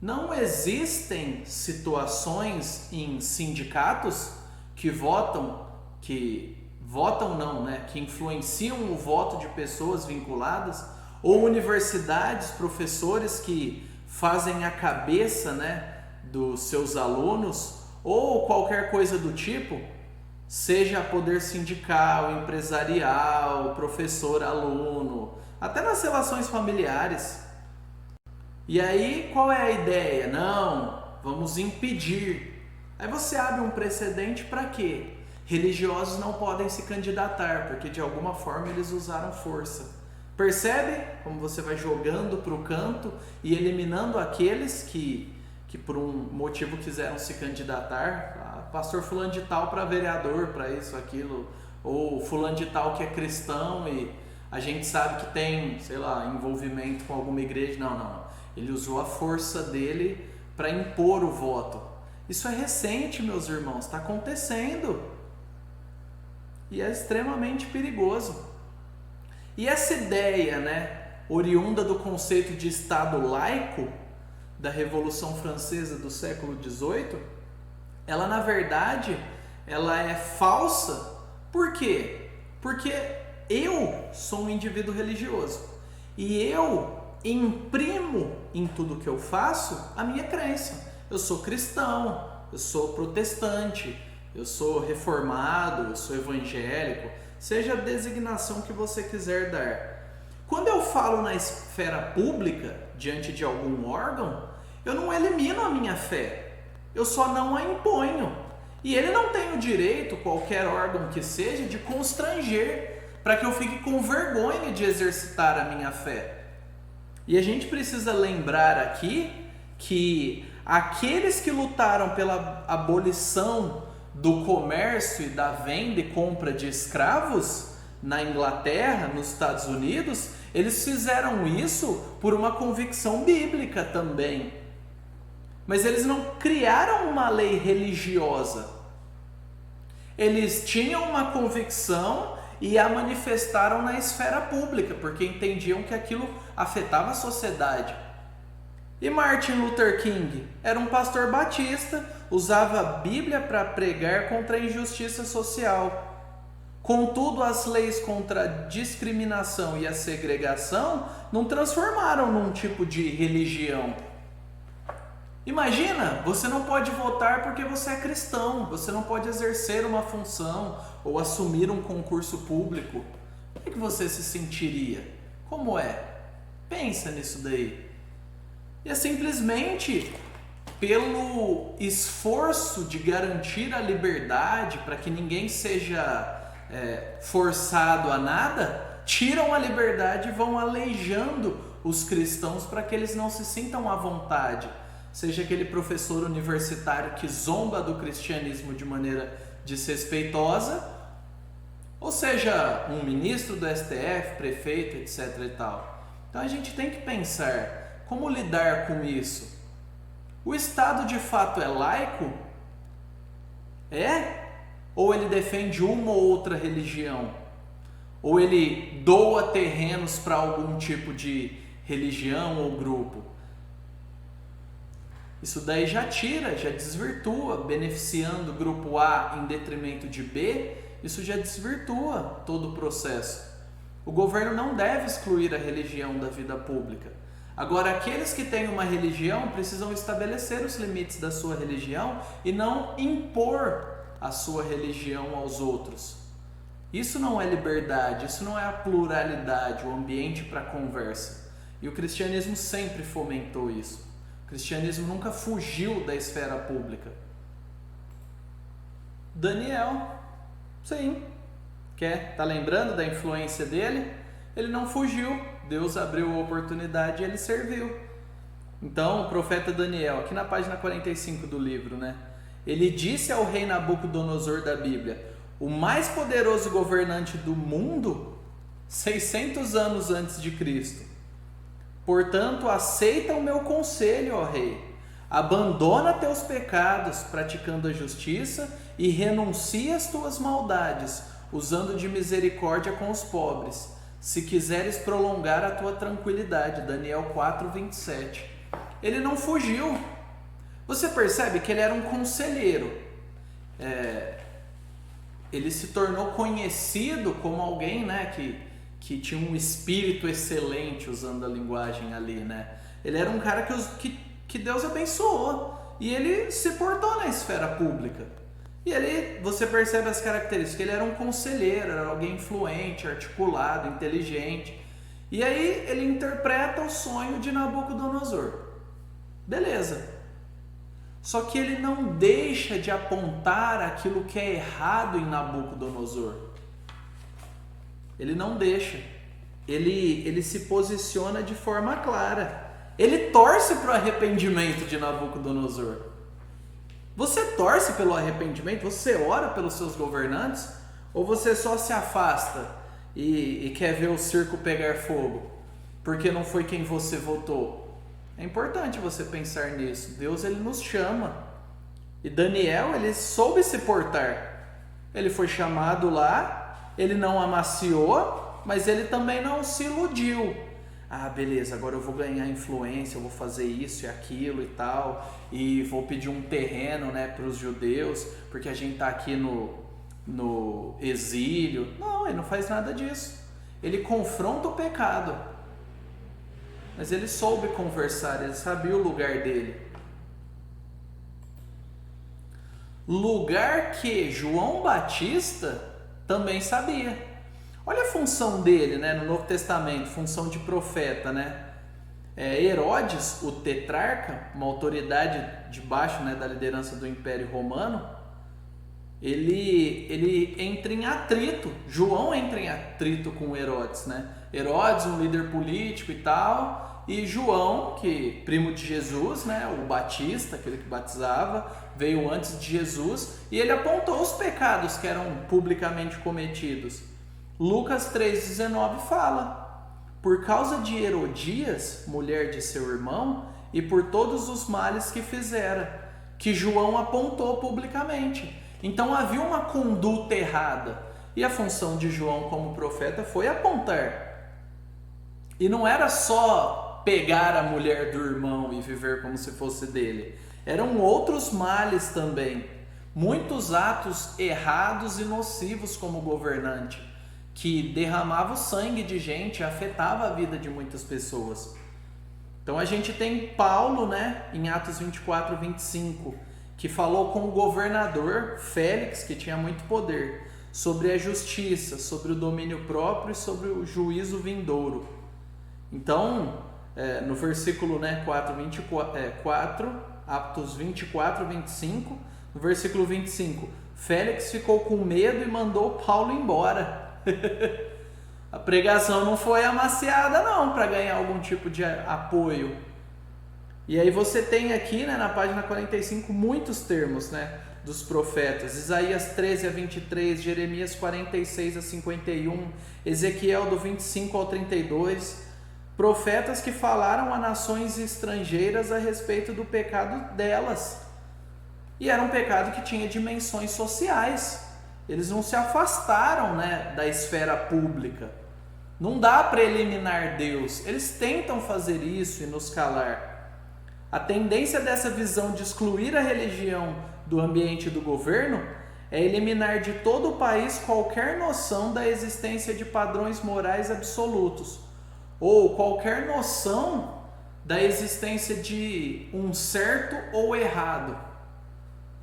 não existem situações em sindicatos que influenciam o voto de pessoas vinculadas, ou universidades, professores que fazem a cabeça, dos seus alunos, ou qualquer coisa do tipo, seja poder sindical, empresarial, professor, aluno, até nas relações familiares. E aí, qual é a ideia? Não, vamos impedir. Aí você abre um precedente para quê? Religiosos não podem se candidatar, porque de alguma forma eles usaram força. Percebe como você vai jogando para o canto e eliminando aqueles que por um motivo quiseram se candidatar? Pastor fulano de tal para vereador, para isso, aquilo, ou fulano de tal que é cristão e a gente sabe que tem, sei lá, envolvimento com alguma igreja. Não. Ele usou a força dele para impor o voto. Isso é recente, meus irmãos, está acontecendo. E é extremamente perigoso. E essa ideia, né, oriunda do conceito de Estado laico, da Revolução Francesa do século XVIII, ela na verdade, ela é falsa. Por quê? Porque eu sou um indivíduo religioso e eu imprimo em tudo que eu faço a minha crença. Eu sou cristão, eu sou protestante, eu sou reformado, eu sou evangélico, seja a designação que você quiser dar. Quando eu falo na esfera pública, diante de algum órgão, eu não elimino a minha fé, eu só não a imponho. E ele não tem o direito, qualquer órgão que seja, de constranger para que eu fique com vergonha de exercitar a minha fé. E a gente precisa lembrar aqui que aqueles que lutaram pela abolição do comércio e da venda e compra de escravos na Inglaterra, nos Estados Unidos, eles fizeram isso por uma convicção bíblica também. Mas eles não criaram uma lei religiosa. Eles tinham uma convicção e a manifestaram na esfera pública, porque entendiam que aquilo afetava a sociedade. E Martin Luther King era um pastor batista, usava a Bíblia para pregar contra a injustiça social. Contudo, as leis contra a discriminação e a segregação não transformaram num tipo de religião. Imagina, você não pode votar porque você é cristão, você não pode exercer uma função ou assumir um concurso público. Como é que você se sentiria? Como é? Pensa nisso daí. E é simplesmente pelo esforço de garantir a liberdade para que ninguém seja forçado a nada, tiram a liberdade e vão aleijando os cristãos para que eles não se sintam à vontade. Seja aquele professor universitário que zomba do cristianismo de maneira desrespeitosa, ou seja, um ministro do STF, prefeito, etc. e tal. Então a gente tem que pensar como lidar com isso. O Estado de fato é laico? É? Ou ele defende uma ou outra religião? Ou ele doa terrenos para algum tipo de religião ou grupo? Isso daí já tira, já desvirtua, beneficiando o grupo A em detrimento de B, isso já desvirtua todo o processo. O governo não deve excluir a religião da vida pública. Agora, aqueles que têm uma religião precisam estabelecer os limites da sua religião e não impor a sua religião aos outros. Isso não é liberdade, isso não é a pluralidade, o ambiente para conversa. E o cristianismo sempre fomentou isso. O cristianismo nunca fugiu da esfera pública. Daniel, sim. Tá lembrando da influência dele? Ele não fugiu. Deus abriu a oportunidade e ele serviu. Então, o profeta Daniel, aqui na página 45 do livro, né? Ele disse ao rei Nabucodonosor da Bíblia, o mais poderoso governante do mundo, 600 anos antes de Cristo. Portanto, aceita o meu conselho, ó rei. Abandona teus pecados, praticando a justiça, e renuncia às tuas maldades, usando de misericórdia com os pobres, se quiseres prolongar a tua tranquilidade. Daniel 4:27. Ele não fugiu. Você percebe que ele era um conselheiro. Ele se tornou conhecido como alguém, né, que tinha um espírito excelente, usando a linguagem ali, né? Ele era um cara que Deus abençoou e ele se portou na esfera pública. E ali você percebe as características. Ele era um conselheiro, era alguém influente, articulado, inteligente. E aí ele interpreta o sonho de Nabucodonosor. Beleza. Só que ele não deixa de apontar aquilo que é errado em Nabucodonosor. Ele não deixa. Ele se posiciona de forma clara. Ele torce para o arrependimento de Nabucodonosor. Você torce pelo arrependimento? Você ora pelos seus governantes? Ou você só se afasta e quer ver o circo pegar fogo, porque não foi quem você votou. É importante você pensar nisso. Deus, ele nos chama. E Daniel, ele soube se portar. Ele foi chamado lá, ele não amaciou, mas ele também não se iludiu. Ah, beleza, agora eu vou ganhar influência, eu vou fazer isso e aquilo e tal, e vou pedir um terreno, né, para os judeus, porque a gente tá aqui no exílio. Não, ele não faz nada disso. Ele confronta o pecado, mas ele soube conversar, ele sabia o lugar dele. Lugar que João Batista também sabia. Olha a função dele, né, no Novo Testamento, função de profeta, né? Herodes, o tetrarca, uma autoridade debaixo, né, da liderança do Império Romano, ele entra em atrito. João entra em atrito com Herodes, né? Herodes, um líder político e tal, e João, que primo de Jesus, né, o Batista, aquele que batizava, veio antes de Jesus, e ele apontou os pecados que eram publicamente cometidos. Lucas 3,19 fala: por causa de Herodias, mulher de seu irmão, e por todos os males que fizera, que João apontou publicamente. Então havia uma conduta errada, e a função de João como profeta foi apontar. E não era só pegar a mulher do irmão e viver como se fosse dele. Eram outros males também, muitos atos errados e nocivos como governante, que derramava o sangue de gente, afetava a vida de muitas pessoas. Então a gente tem Paulo, né, em Atos 24, 25, que falou com o governador Félix, que tinha muito poder, sobre a justiça, sobre o domínio próprio e sobre o juízo vindouro. Então, no versículo, né, 4, Atos 24, 25, no versículo 25, Félix ficou com medo e mandou Paulo embora. A pregação não foi amaciada não, para ganhar algum tipo de apoio. E aí você tem aqui, né, na página 45 muitos termos, né, dos profetas. Isaías 13 a 23, Jeremias 46 a 51, Ezequiel do 25 ao 32, profetas que falaram a nações estrangeiras a respeito do pecado delas. E era um pecado que tinha dimensões sociais. Eles não se afastaram, né, da esfera pública. Não dá para eliminar Deus. Eles tentam fazer isso e nos calar. A tendência dessa visão de excluir a religião do ambiente do governo é eliminar de todo o país qualquer noção da existência de padrões morais absolutos, ou qualquer noção da existência de um certo ou errado.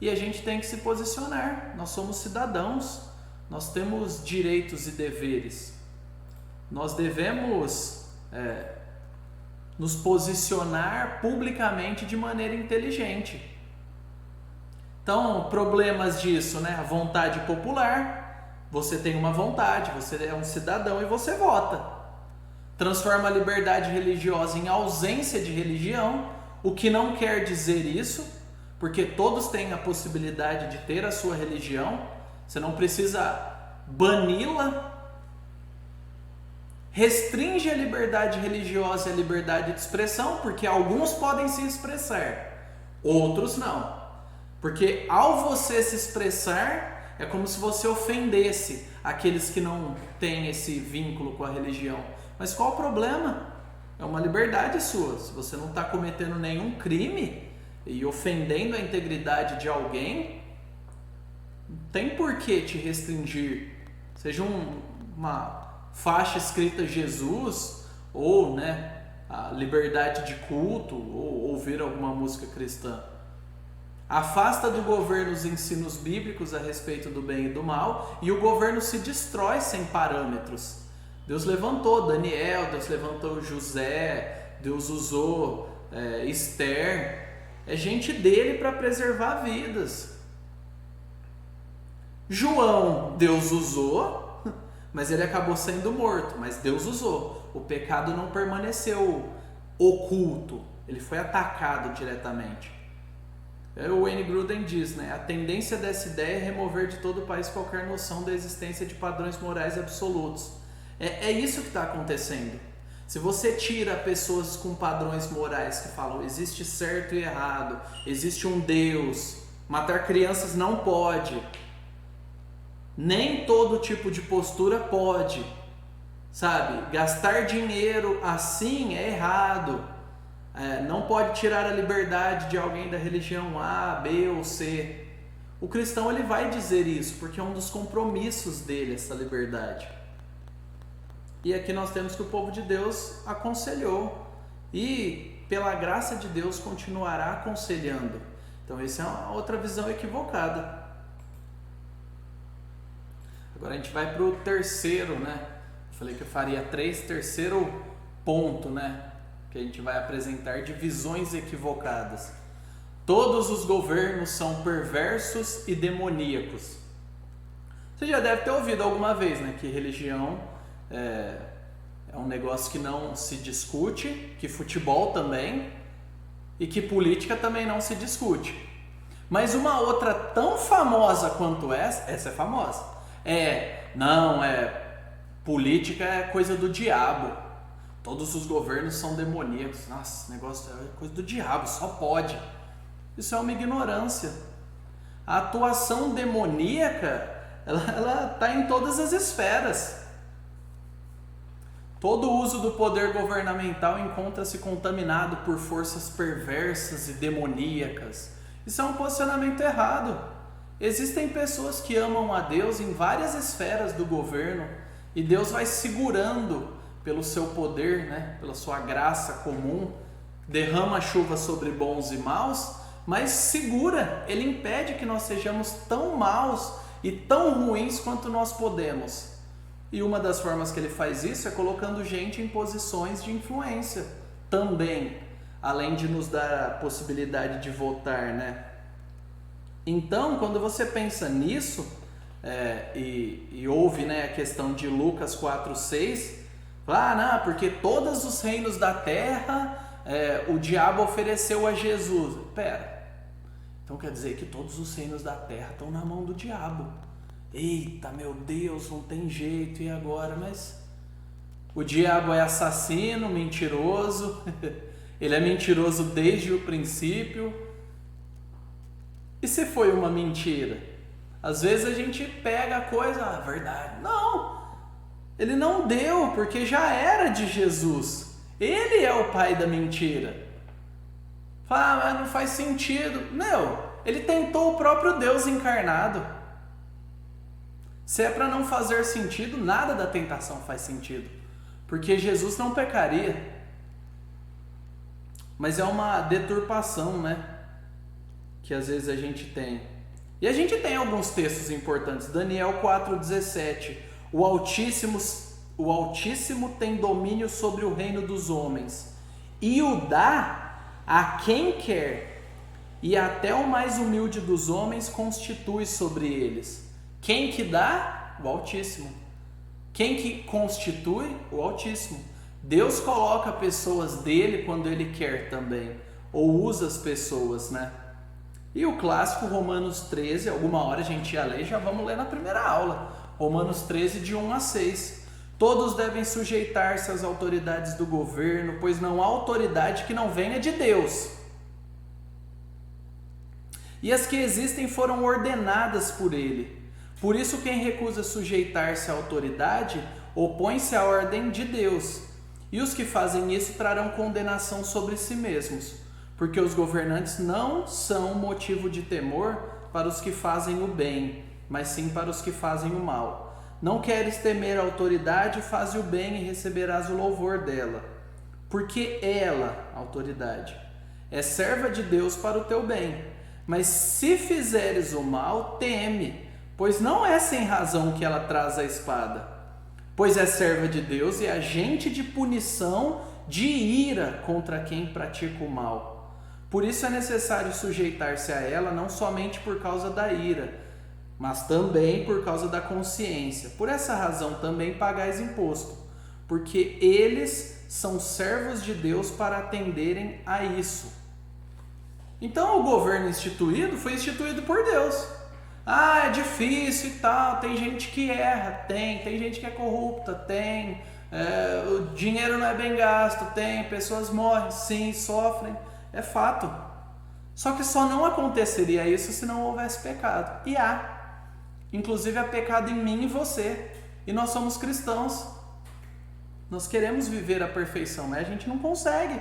E a gente tem que se posicionar. Nós somos cidadãos, nós temos direitos e deveres. Nós devemos nos posicionar publicamente de maneira inteligente. Então, problemas disso, né? A vontade popular. Você tem uma vontade, você é um cidadão e você vota. Transforma a liberdade religiosa em ausência de religião, o que não quer dizer isso, porque todos têm a possibilidade de ter a sua religião. Você não precisa bani-la. Restringe a liberdade religiosa e a liberdade de expressão, porque alguns podem se expressar, outros não. Porque ao você se expressar, é como se você ofendesse aqueles que não têm esse vínculo com a religião. Mas qual o problema? É uma liberdade sua. Se você não está cometendo nenhum crime e ofendendo a integridade de alguém, não tem por que te restringir. Seja uma faixa escrita Jesus, ou, né, a liberdade de culto, ou ouvir alguma música cristã. Afasta do governo os ensinos bíblicos a respeito do bem e do mal, e o governo se destrói sem parâmetros. Deus levantou Daniel, Deus levantou José, Deus usou Esther. É gente dele para preservar vidas. João, Deus usou, mas ele acabou sendo morto, mas Deus usou. O pecado não permaneceu oculto, ele foi atacado diretamente. O Wayne Grudem diz, né, a tendência dessa ideia é remover de todo o país qualquer noção da existência de padrões morais absolutos. É isso que está acontecendo. Se você tira pessoas com padrões morais que falam existe certo e errado, existe um Deus, matar crianças não pode, nem todo tipo de postura pode, sabe? Gastar dinheiro assim é errado, não pode tirar a liberdade de alguém da religião A, B ou C. O cristão ele vai dizer isso porque é um dos compromissos dele, essa liberdade. E aqui nós temos que o povo de Deus aconselhou e pela graça de Deus continuará aconselhando. Então essa é uma outra visão equivocada. Agora a gente vai para o terceiro, né? Eu falei que eu faria terceiro ponto, né? Que a gente vai apresentar de visões equivocadas. Todos os governos são perversos e demoníacos. Você já deve ter ouvido alguma vez, né? Que religião é um negócio que não se discute, que futebol também, e que política também não se discute. Mas uma outra tão famosa quanto essa é famosa. Política é coisa do diabo. Todos os governos são demoníacos. Nossa, esse negócio é coisa do diabo, só pode. Isso é uma ignorância. A atuação demoníaca, ela está em todas as esferas. Todo uso do poder governamental encontra-se contaminado por forças perversas e demoníacas. Isso é um posicionamento errado. Existem pessoas que amam a Deus em várias esferas do governo e Deus vai segurando pelo seu poder, né? Pela sua graça comum, derrama a chuva sobre bons e maus, mas segura, Ele impede que nós sejamos tão maus e tão ruins quanto nós podemos. E uma das formas que Ele faz isso é colocando gente em posições de influência também, além de nos dar a possibilidade de votar, né? Então, quando você pensa nisso, e ouve, né, a questão de Lucas 4,6, não, porque todos os reinos da terra o diabo ofereceu a Jesus. Pera, então quer dizer que todos os reinos da terra estão na mão do diabo. Eita, meu Deus, não tem jeito, e agora? Mas o diabo é assassino, mentiroso, ele é mentiroso desde o princípio. E se foi uma mentira? Às vezes a gente pega a coisa, verdade. Não, ele não deu, porque já era de Jesus. Ele é o pai da mentira. Mas não faz sentido. Ele tentou o próprio Deus encarnado. Se é para não fazer sentido, nada da tentação faz sentido. Porque Jesus não pecaria. Mas é uma deturpação, né? Que às vezes a gente tem. E a gente tem alguns textos importantes. Daniel 4,17. O Altíssimo tem domínio sobre o reino dos homens e o dá a quem quer, e até o mais humilde dos homens constitui sobre eles. Quem que dá? O Altíssimo. Quem que constitui? O Altíssimo. Deus coloca pessoas dele quando ele quer também, ou usa as pessoas, né? E o clássico Romanos 13, alguma hora a gente ia ler, já vamos ler na primeira aula. Romanos 13, de 1 a 6. Todos devem sujeitar-se às autoridades do governo, pois não há autoridade que não venha de Deus. E as que existem foram ordenadas por ele. Por isso, quem recusa sujeitar-se à autoridade, opõe-se à ordem de Deus. E os que fazem isso trarão condenação sobre si mesmos, porque os governantes não são motivo de temor para os que fazem o bem, mas sim para os que fazem o mal. Não queres temer a autoridade, faze o bem e receberás o louvor dela. Porque ela, a autoridade, é serva de Deus para o teu bem. Mas se fizeres o mal, teme, pois não é sem razão que ela traz a espada. Pois é serva de Deus e agente de punição, de ira contra quem pratica o mal. Por isso é necessário sujeitar-se a ela, não somente por causa da ira, mas também por causa da consciência. Por essa razão também pagais imposto, porque eles são servos de Deus para atenderem a isso. Então o governo instituído foi instituído por Deus. Ah, é difícil e tal, tem gente que erra, tem gente que é corrupta, o dinheiro não é bem gasto, pessoas morrem, sim, sofrem, é fato. Só que só não aconteceria isso se não houvesse pecado. E há. Inclusive há pecado em mim e você. E nós somos cristãos. Nós queremos viver a perfeição, mas a gente não consegue.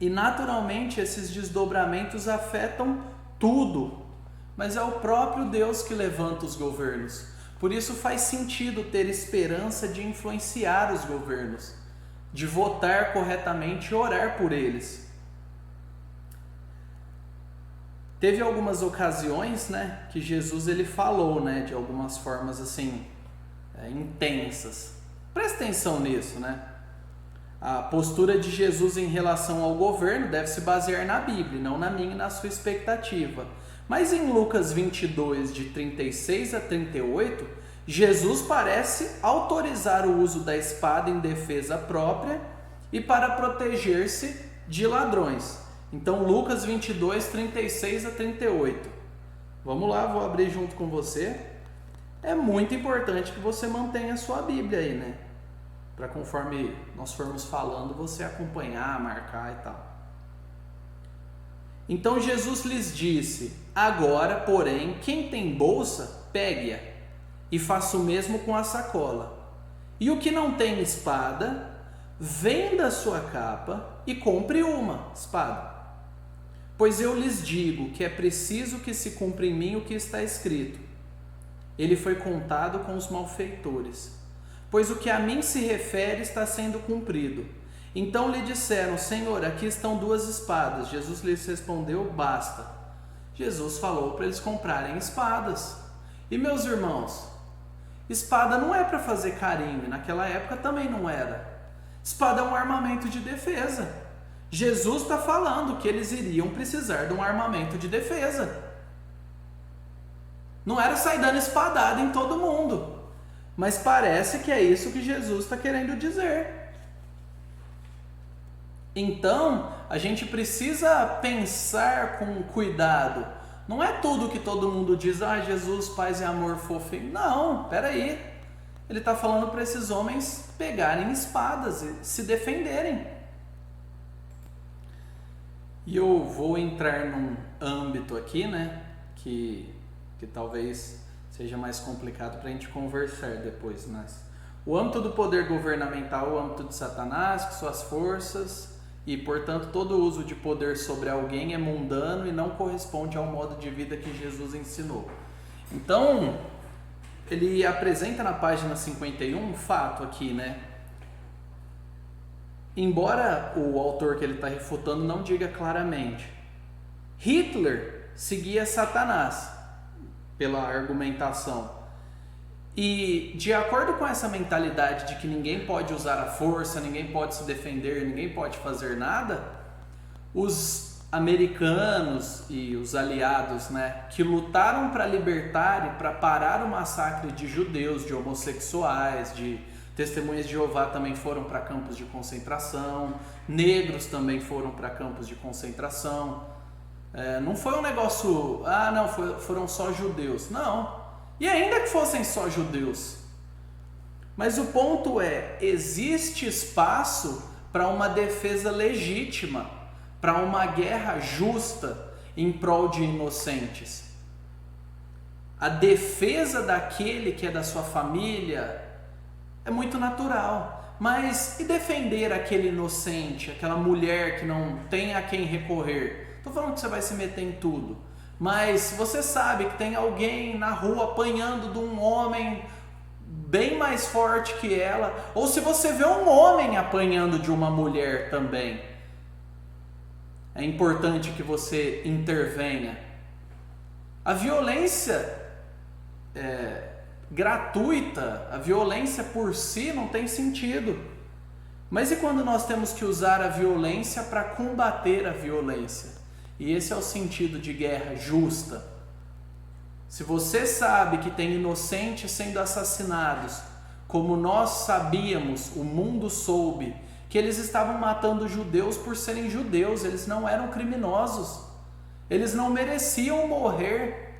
E naturalmente esses desdobramentos afetam tudo. Mas é o próprio Deus que levanta os governos. Por isso faz sentido ter esperança de influenciar os governos, de votar corretamente e orar por eles. Teve algumas ocasiões, que Jesus ele falou, de algumas formas assim, intensas. Presta atenção nisso, A postura de Jesus em relação ao governo deve se basear na Bíblia, não na minha e na sua expectativa. Mas em Lucas 22, de 36 a 38, Jesus parece autorizar o uso da espada em defesa própria e para proteger-se de ladrões. Então, Lucas 22, 36 a 38. Vamos lá, vou abrir junto com você. É muito importante que você mantenha a sua Bíblia aí, para conforme nós formos falando, você acompanhar, marcar e tal. Então, Jesus lhes disse: agora, porém, quem tem bolsa, pegue-a, e faça o mesmo com a sacola. E o que não tem espada, venda a sua capa e compre uma espada. Pois eu lhes digo que é preciso que se cumpra em mim o que está escrito. Ele foi contado com os malfeitores. Pois o que a mim se refere está sendo cumprido. Então lhe disseram: Senhor, aqui estão 2 espadas. Jesus lhes respondeu: basta. Jesus falou para eles comprarem espadas. E meus irmãos, espada não é para fazer carinho, naquela época também não era. Espada é um armamento de defesa. Jesus está falando que eles iriam precisar de um armamento de defesa. Não era sair dando espadada em todo mundo. Mas parece que é isso que Jesus está querendo dizer. Então, a gente precisa pensar com cuidado. Não é tudo que todo mundo diz: Jesus, paz e amor, fofinho. Não, peraí. Ele está falando para esses homens pegarem espadas e se defenderem. E eu vou entrar num âmbito aqui, que talvez seja mais complicado para a gente conversar depois. Mas o âmbito do poder governamental é o âmbito de Satanás, que suas forças, e portanto todo uso de poder sobre alguém é mundano e não corresponde ao modo de vida que Jesus ensinou. Então, ele apresenta na página 51 um fato aqui, Embora o autor que ele está refutando não diga claramente, Hitler seguia Satanás pela argumentação. E de acordo com essa mentalidade de que ninguém pode usar a força, ninguém pode se defender, ninguém pode fazer nada, os americanos e os aliados, que lutaram para libertar e para parar o massacre de judeus, de homossexuais, de testemunhas de Jeová também foram para campos de concentração, negros também foram para campos de concentração. Não foi um negócio, foram só judeus. Não, e ainda que fossem só judeus. Mas o ponto é, existe espaço para uma defesa legítima, para uma guerra justa em prol de inocentes. A defesa daquele que é da sua família é muito natural, mas e defender aquele inocente, aquela mulher que não tem a quem recorrer? Estou falando que você vai se meter em tudo, mas se você sabe que tem alguém na rua apanhando de um homem bem mais forte que ela, ou se você vê um homem apanhando de uma mulher também, é importante que você intervenha. A violência gratuita, a violência por si não tem sentido. Mas e quando nós temos que usar a violência para combater a violência? E esse é o sentido de guerra justa. Se você sabe que tem inocentes sendo assassinados, como nós sabíamos, o mundo soube, que eles estavam matando judeus por serem judeus, eles não eram criminosos, eles não mereciam morrer.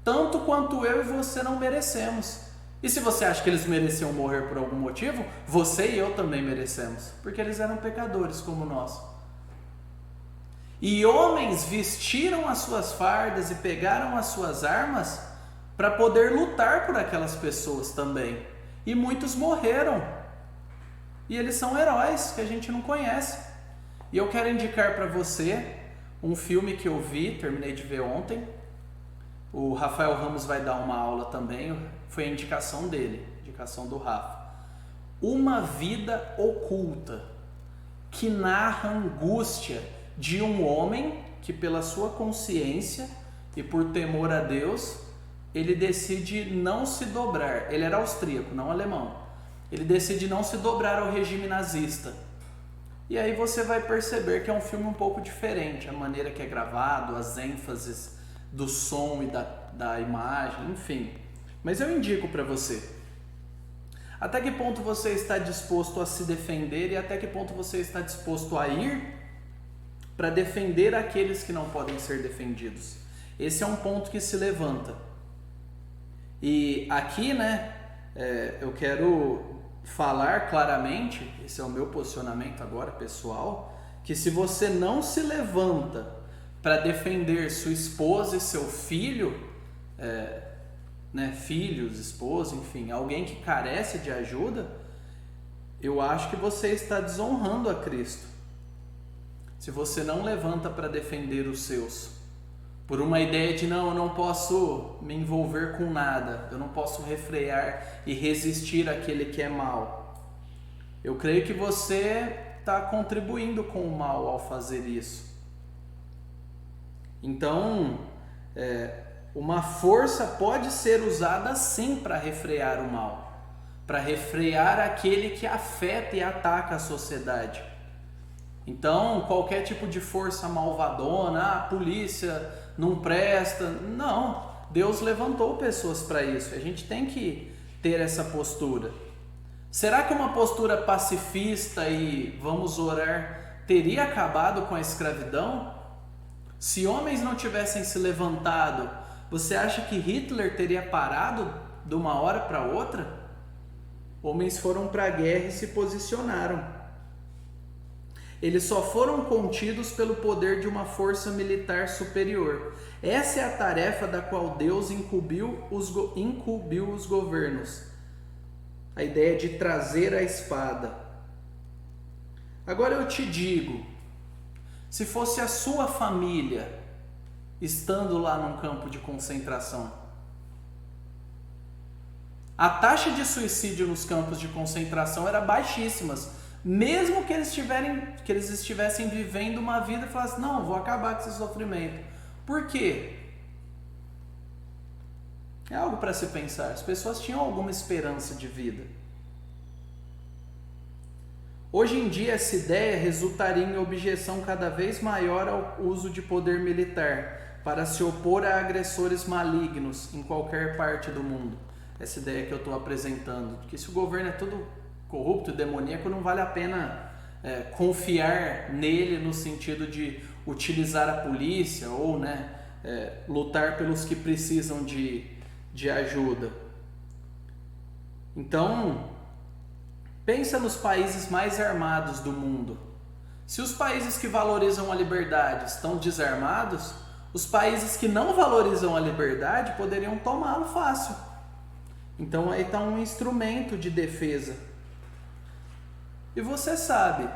tanto quanto eu e você não merecemos. E se você acha que eles mereciam morrer por algum motivo, você e eu também merecemos, porque eles eram pecadores como nós. E homens vestiram as suas fardas e pegaram as suas armas para poder lutar por aquelas pessoas também. E muitos morreram. E eles são heróis que a gente não conhece. E eu quero indicar para você um filme que eu vi, terminei de ver ontem. O Rafael Ramos vai dar uma aula também, foi a indicação dele, indicação do Rafa. Uma Vida Oculta, que narra a angústia de um homem que, pela sua consciência e por temor a Deus, ele decide não se dobrar. Ele era austríaco, não alemão. Ele decide não se dobrar ao regime nazista. E aí você vai perceber que é um filme um pouco diferente, a maneira que é gravado, as ênfases do som e da imagem, enfim. Mas eu indico para você. Até que ponto você está disposto a se defender e até que ponto você está disposto a ir para defender aqueles que não podem ser defendidos. Esse é um ponto que se levanta. E aqui, eu quero falar claramente, esse é o meu posicionamento agora pessoal, que se você não se levanta para defender sua esposa e seu filho, filhos, esposa, enfim, alguém que carece de ajuda, eu acho que você está desonrando a Cristo. Se você não levanta para defender os seus, por uma ideia de não, eu não posso me envolver com nada, eu não posso refrear e resistir àquele que é mal. Eu creio que você está contribuindo com o mal ao fazer isso. Então, uma força pode ser usada sim para refrear o mal, para refrear aquele que afeta e ataca a sociedade. Então, qualquer tipo de força malvadona, a polícia não presta, não. Deus levantou pessoas para isso, a gente tem que ter essa postura. Será que uma postura pacifista e vamos orar teria acabado com a escravidão? Se homens não tivessem se levantado, você acha que Hitler teria parado de uma hora para outra? Homens foram para a guerra e se posicionaram. Eles só foram contidos pelo poder de uma força militar superior. Essa é a tarefa da qual Deus incumbiu os governos. A ideia de trazer a espada. Agora eu te digo, se fosse a sua família estando lá num campo de concentração, a taxa de suicídio nos campos de concentração era baixíssima. Mesmo que eles estivessem vivendo uma vida e falassem, não, vou acabar com esse sofrimento. Por quê? É algo para se pensar. As pessoas tinham alguma esperança de vida. Hoje em dia, essa ideia resultaria em objeção cada vez maior ao uso de poder militar para se opor a agressores malignos em qualquer parte do mundo. Essa ideia que eu estou apresentando, que se o governo é todo corrupto e demoníaco, não vale a pena confiar nele no sentido de utilizar a polícia ou lutar pelos que precisam de ajuda. Então, pensa nos países mais armados do mundo. Se os países que valorizam a liberdade estão desarmados, os países que não valorizam a liberdade poderiam tomá-lo fácil. Então aí está um instrumento de defesa. E você sabe,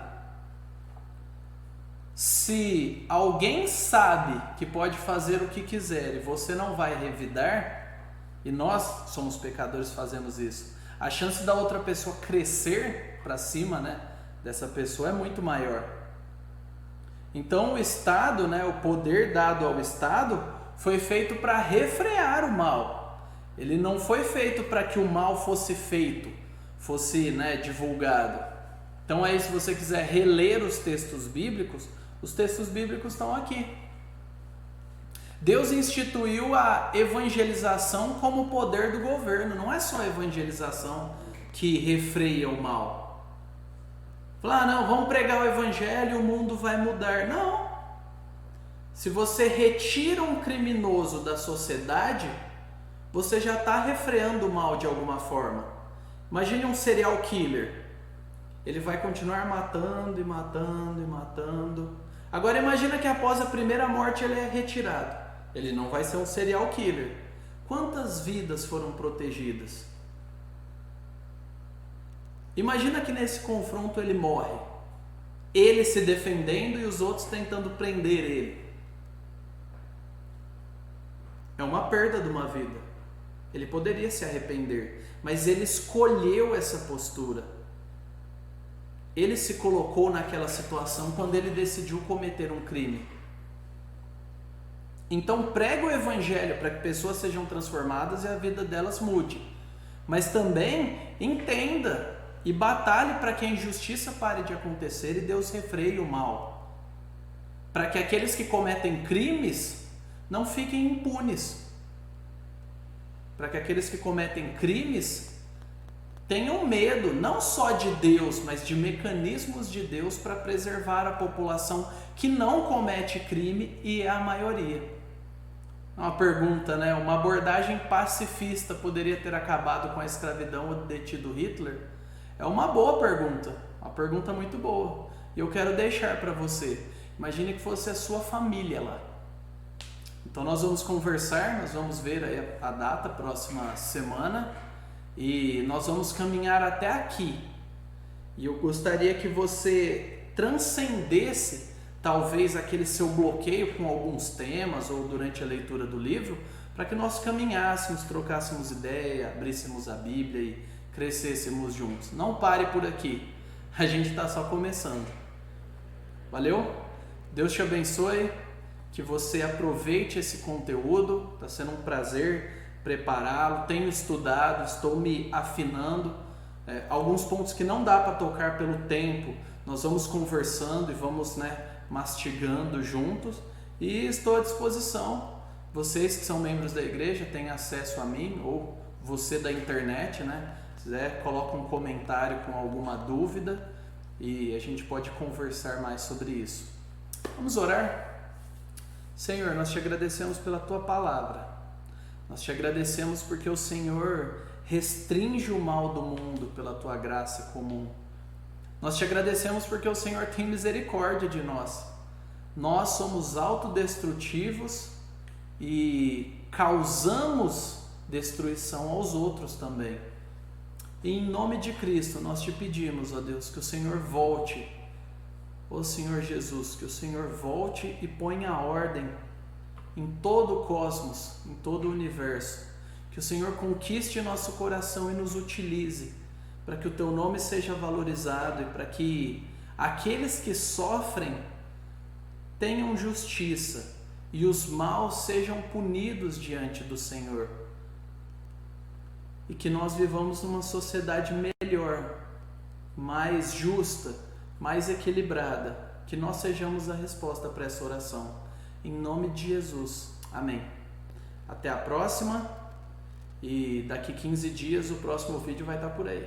se alguém sabe que pode fazer o que quiser e você não vai revidar, e nós somos pecadores, fazemos isso, a chance da outra pessoa crescer para cima, dessa pessoa é muito maior. Então o Estado, o poder dado ao Estado foi feito para refrear o mal. Ele não foi feito para que o mal fosse feito, fosse divulgado. Então aí, se você quiser reler os textos bíblicos estão aqui. Deus instituiu a evangelização como poder do governo. Não é só a evangelização que refreia o mal. Falar, não, vamos pregar o evangelho e o mundo vai mudar. Não. Se você retira um criminoso da sociedade, você já está refreando o mal de alguma forma. Imagine um serial killer. Ele vai continuar matando e matando e matando. Agora imagina que após a primeira morte ele é retirado. Ele não vai ser um serial killer. Quantas vidas foram protegidas? Imagina que nesse confronto ele morre. Ele se defendendo e os outros tentando prender ele. É uma perda de uma vida. Ele poderia se arrepender, mas ele escolheu essa postura. Ele se colocou naquela situação quando ele decidiu cometer um crime. Então pregue o evangelho para que pessoas sejam transformadas e a vida delas mude. Mas também entenda e batalhe para que a injustiça pare de acontecer e Deus refreie o mal. Para que aqueles que cometem crimes não fiquem impunes. Para que aqueles que cometem crimes tenham medo, não só de Deus, mas de mecanismos de Deus para preservar a população que não comete crime e é a maioria. Uma pergunta, né? Uma abordagem pacifista poderia ter acabado com a escravidão ou detido Hitler? É uma boa pergunta, uma pergunta muito boa. E eu quero deixar para você. Imagine que fosse a sua família lá. Então nós vamos conversar, nós vamos ver aí a data, próxima semana, e nós vamos caminhar até aqui. E eu gostaria que você transcendesse talvez aquele seu bloqueio com alguns temas ou durante a leitura do livro, para que nós caminhássemos, trocássemos ideia, abríssemos a Bíblia e crescêssemos juntos. Não pare por aqui, a gente está só começando. Valeu? Deus te abençoe, que você aproveite esse conteúdo, está sendo um prazer prepará-lo, tenho estudado, estou me afinando, alguns pontos que não dá para tocar pelo tempo, nós vamos conversando e vamos mastigando juntos, e estou à disposição. Vocês que são membros da igreja têm acesso a mim, ou você da internet, se quiser, coloca um comentário com alguma dúvida e a gente pode conversar mais sobre isso. Vamos orar? Senhor, nós te agradecemos pela tua palavra. Nós te agradecemos porque o Senhor restringe o mal do mundo pela tua graça comum. Nós te agradecemos porque o Senhor tem misericórdia de nós. Nós somos autodestrutivos e causamos destruição aos outros também. E em nome de Cristo nós te pedimos, ó Deus, que o Senhor volte, ó Senhor Jesus, que o Senhor volte e ponha ordem em todo o cosmos, em todo o universo. Que o Senhor conquiste nosso coração e nos utilize para que o teu nome seja valorizado e para que aqueles que sofrem tenham justiça e os maus sejam punidos diante do Senhor. E que nós vivamos numa sociedade melhor, mais justa, mais equilibrada. Que nós sejamos a resposta para essa oração. Em nome de Jesus. Amém. Até a próxima. E daqui 15 dias o próximo vídeo vai estar por aí.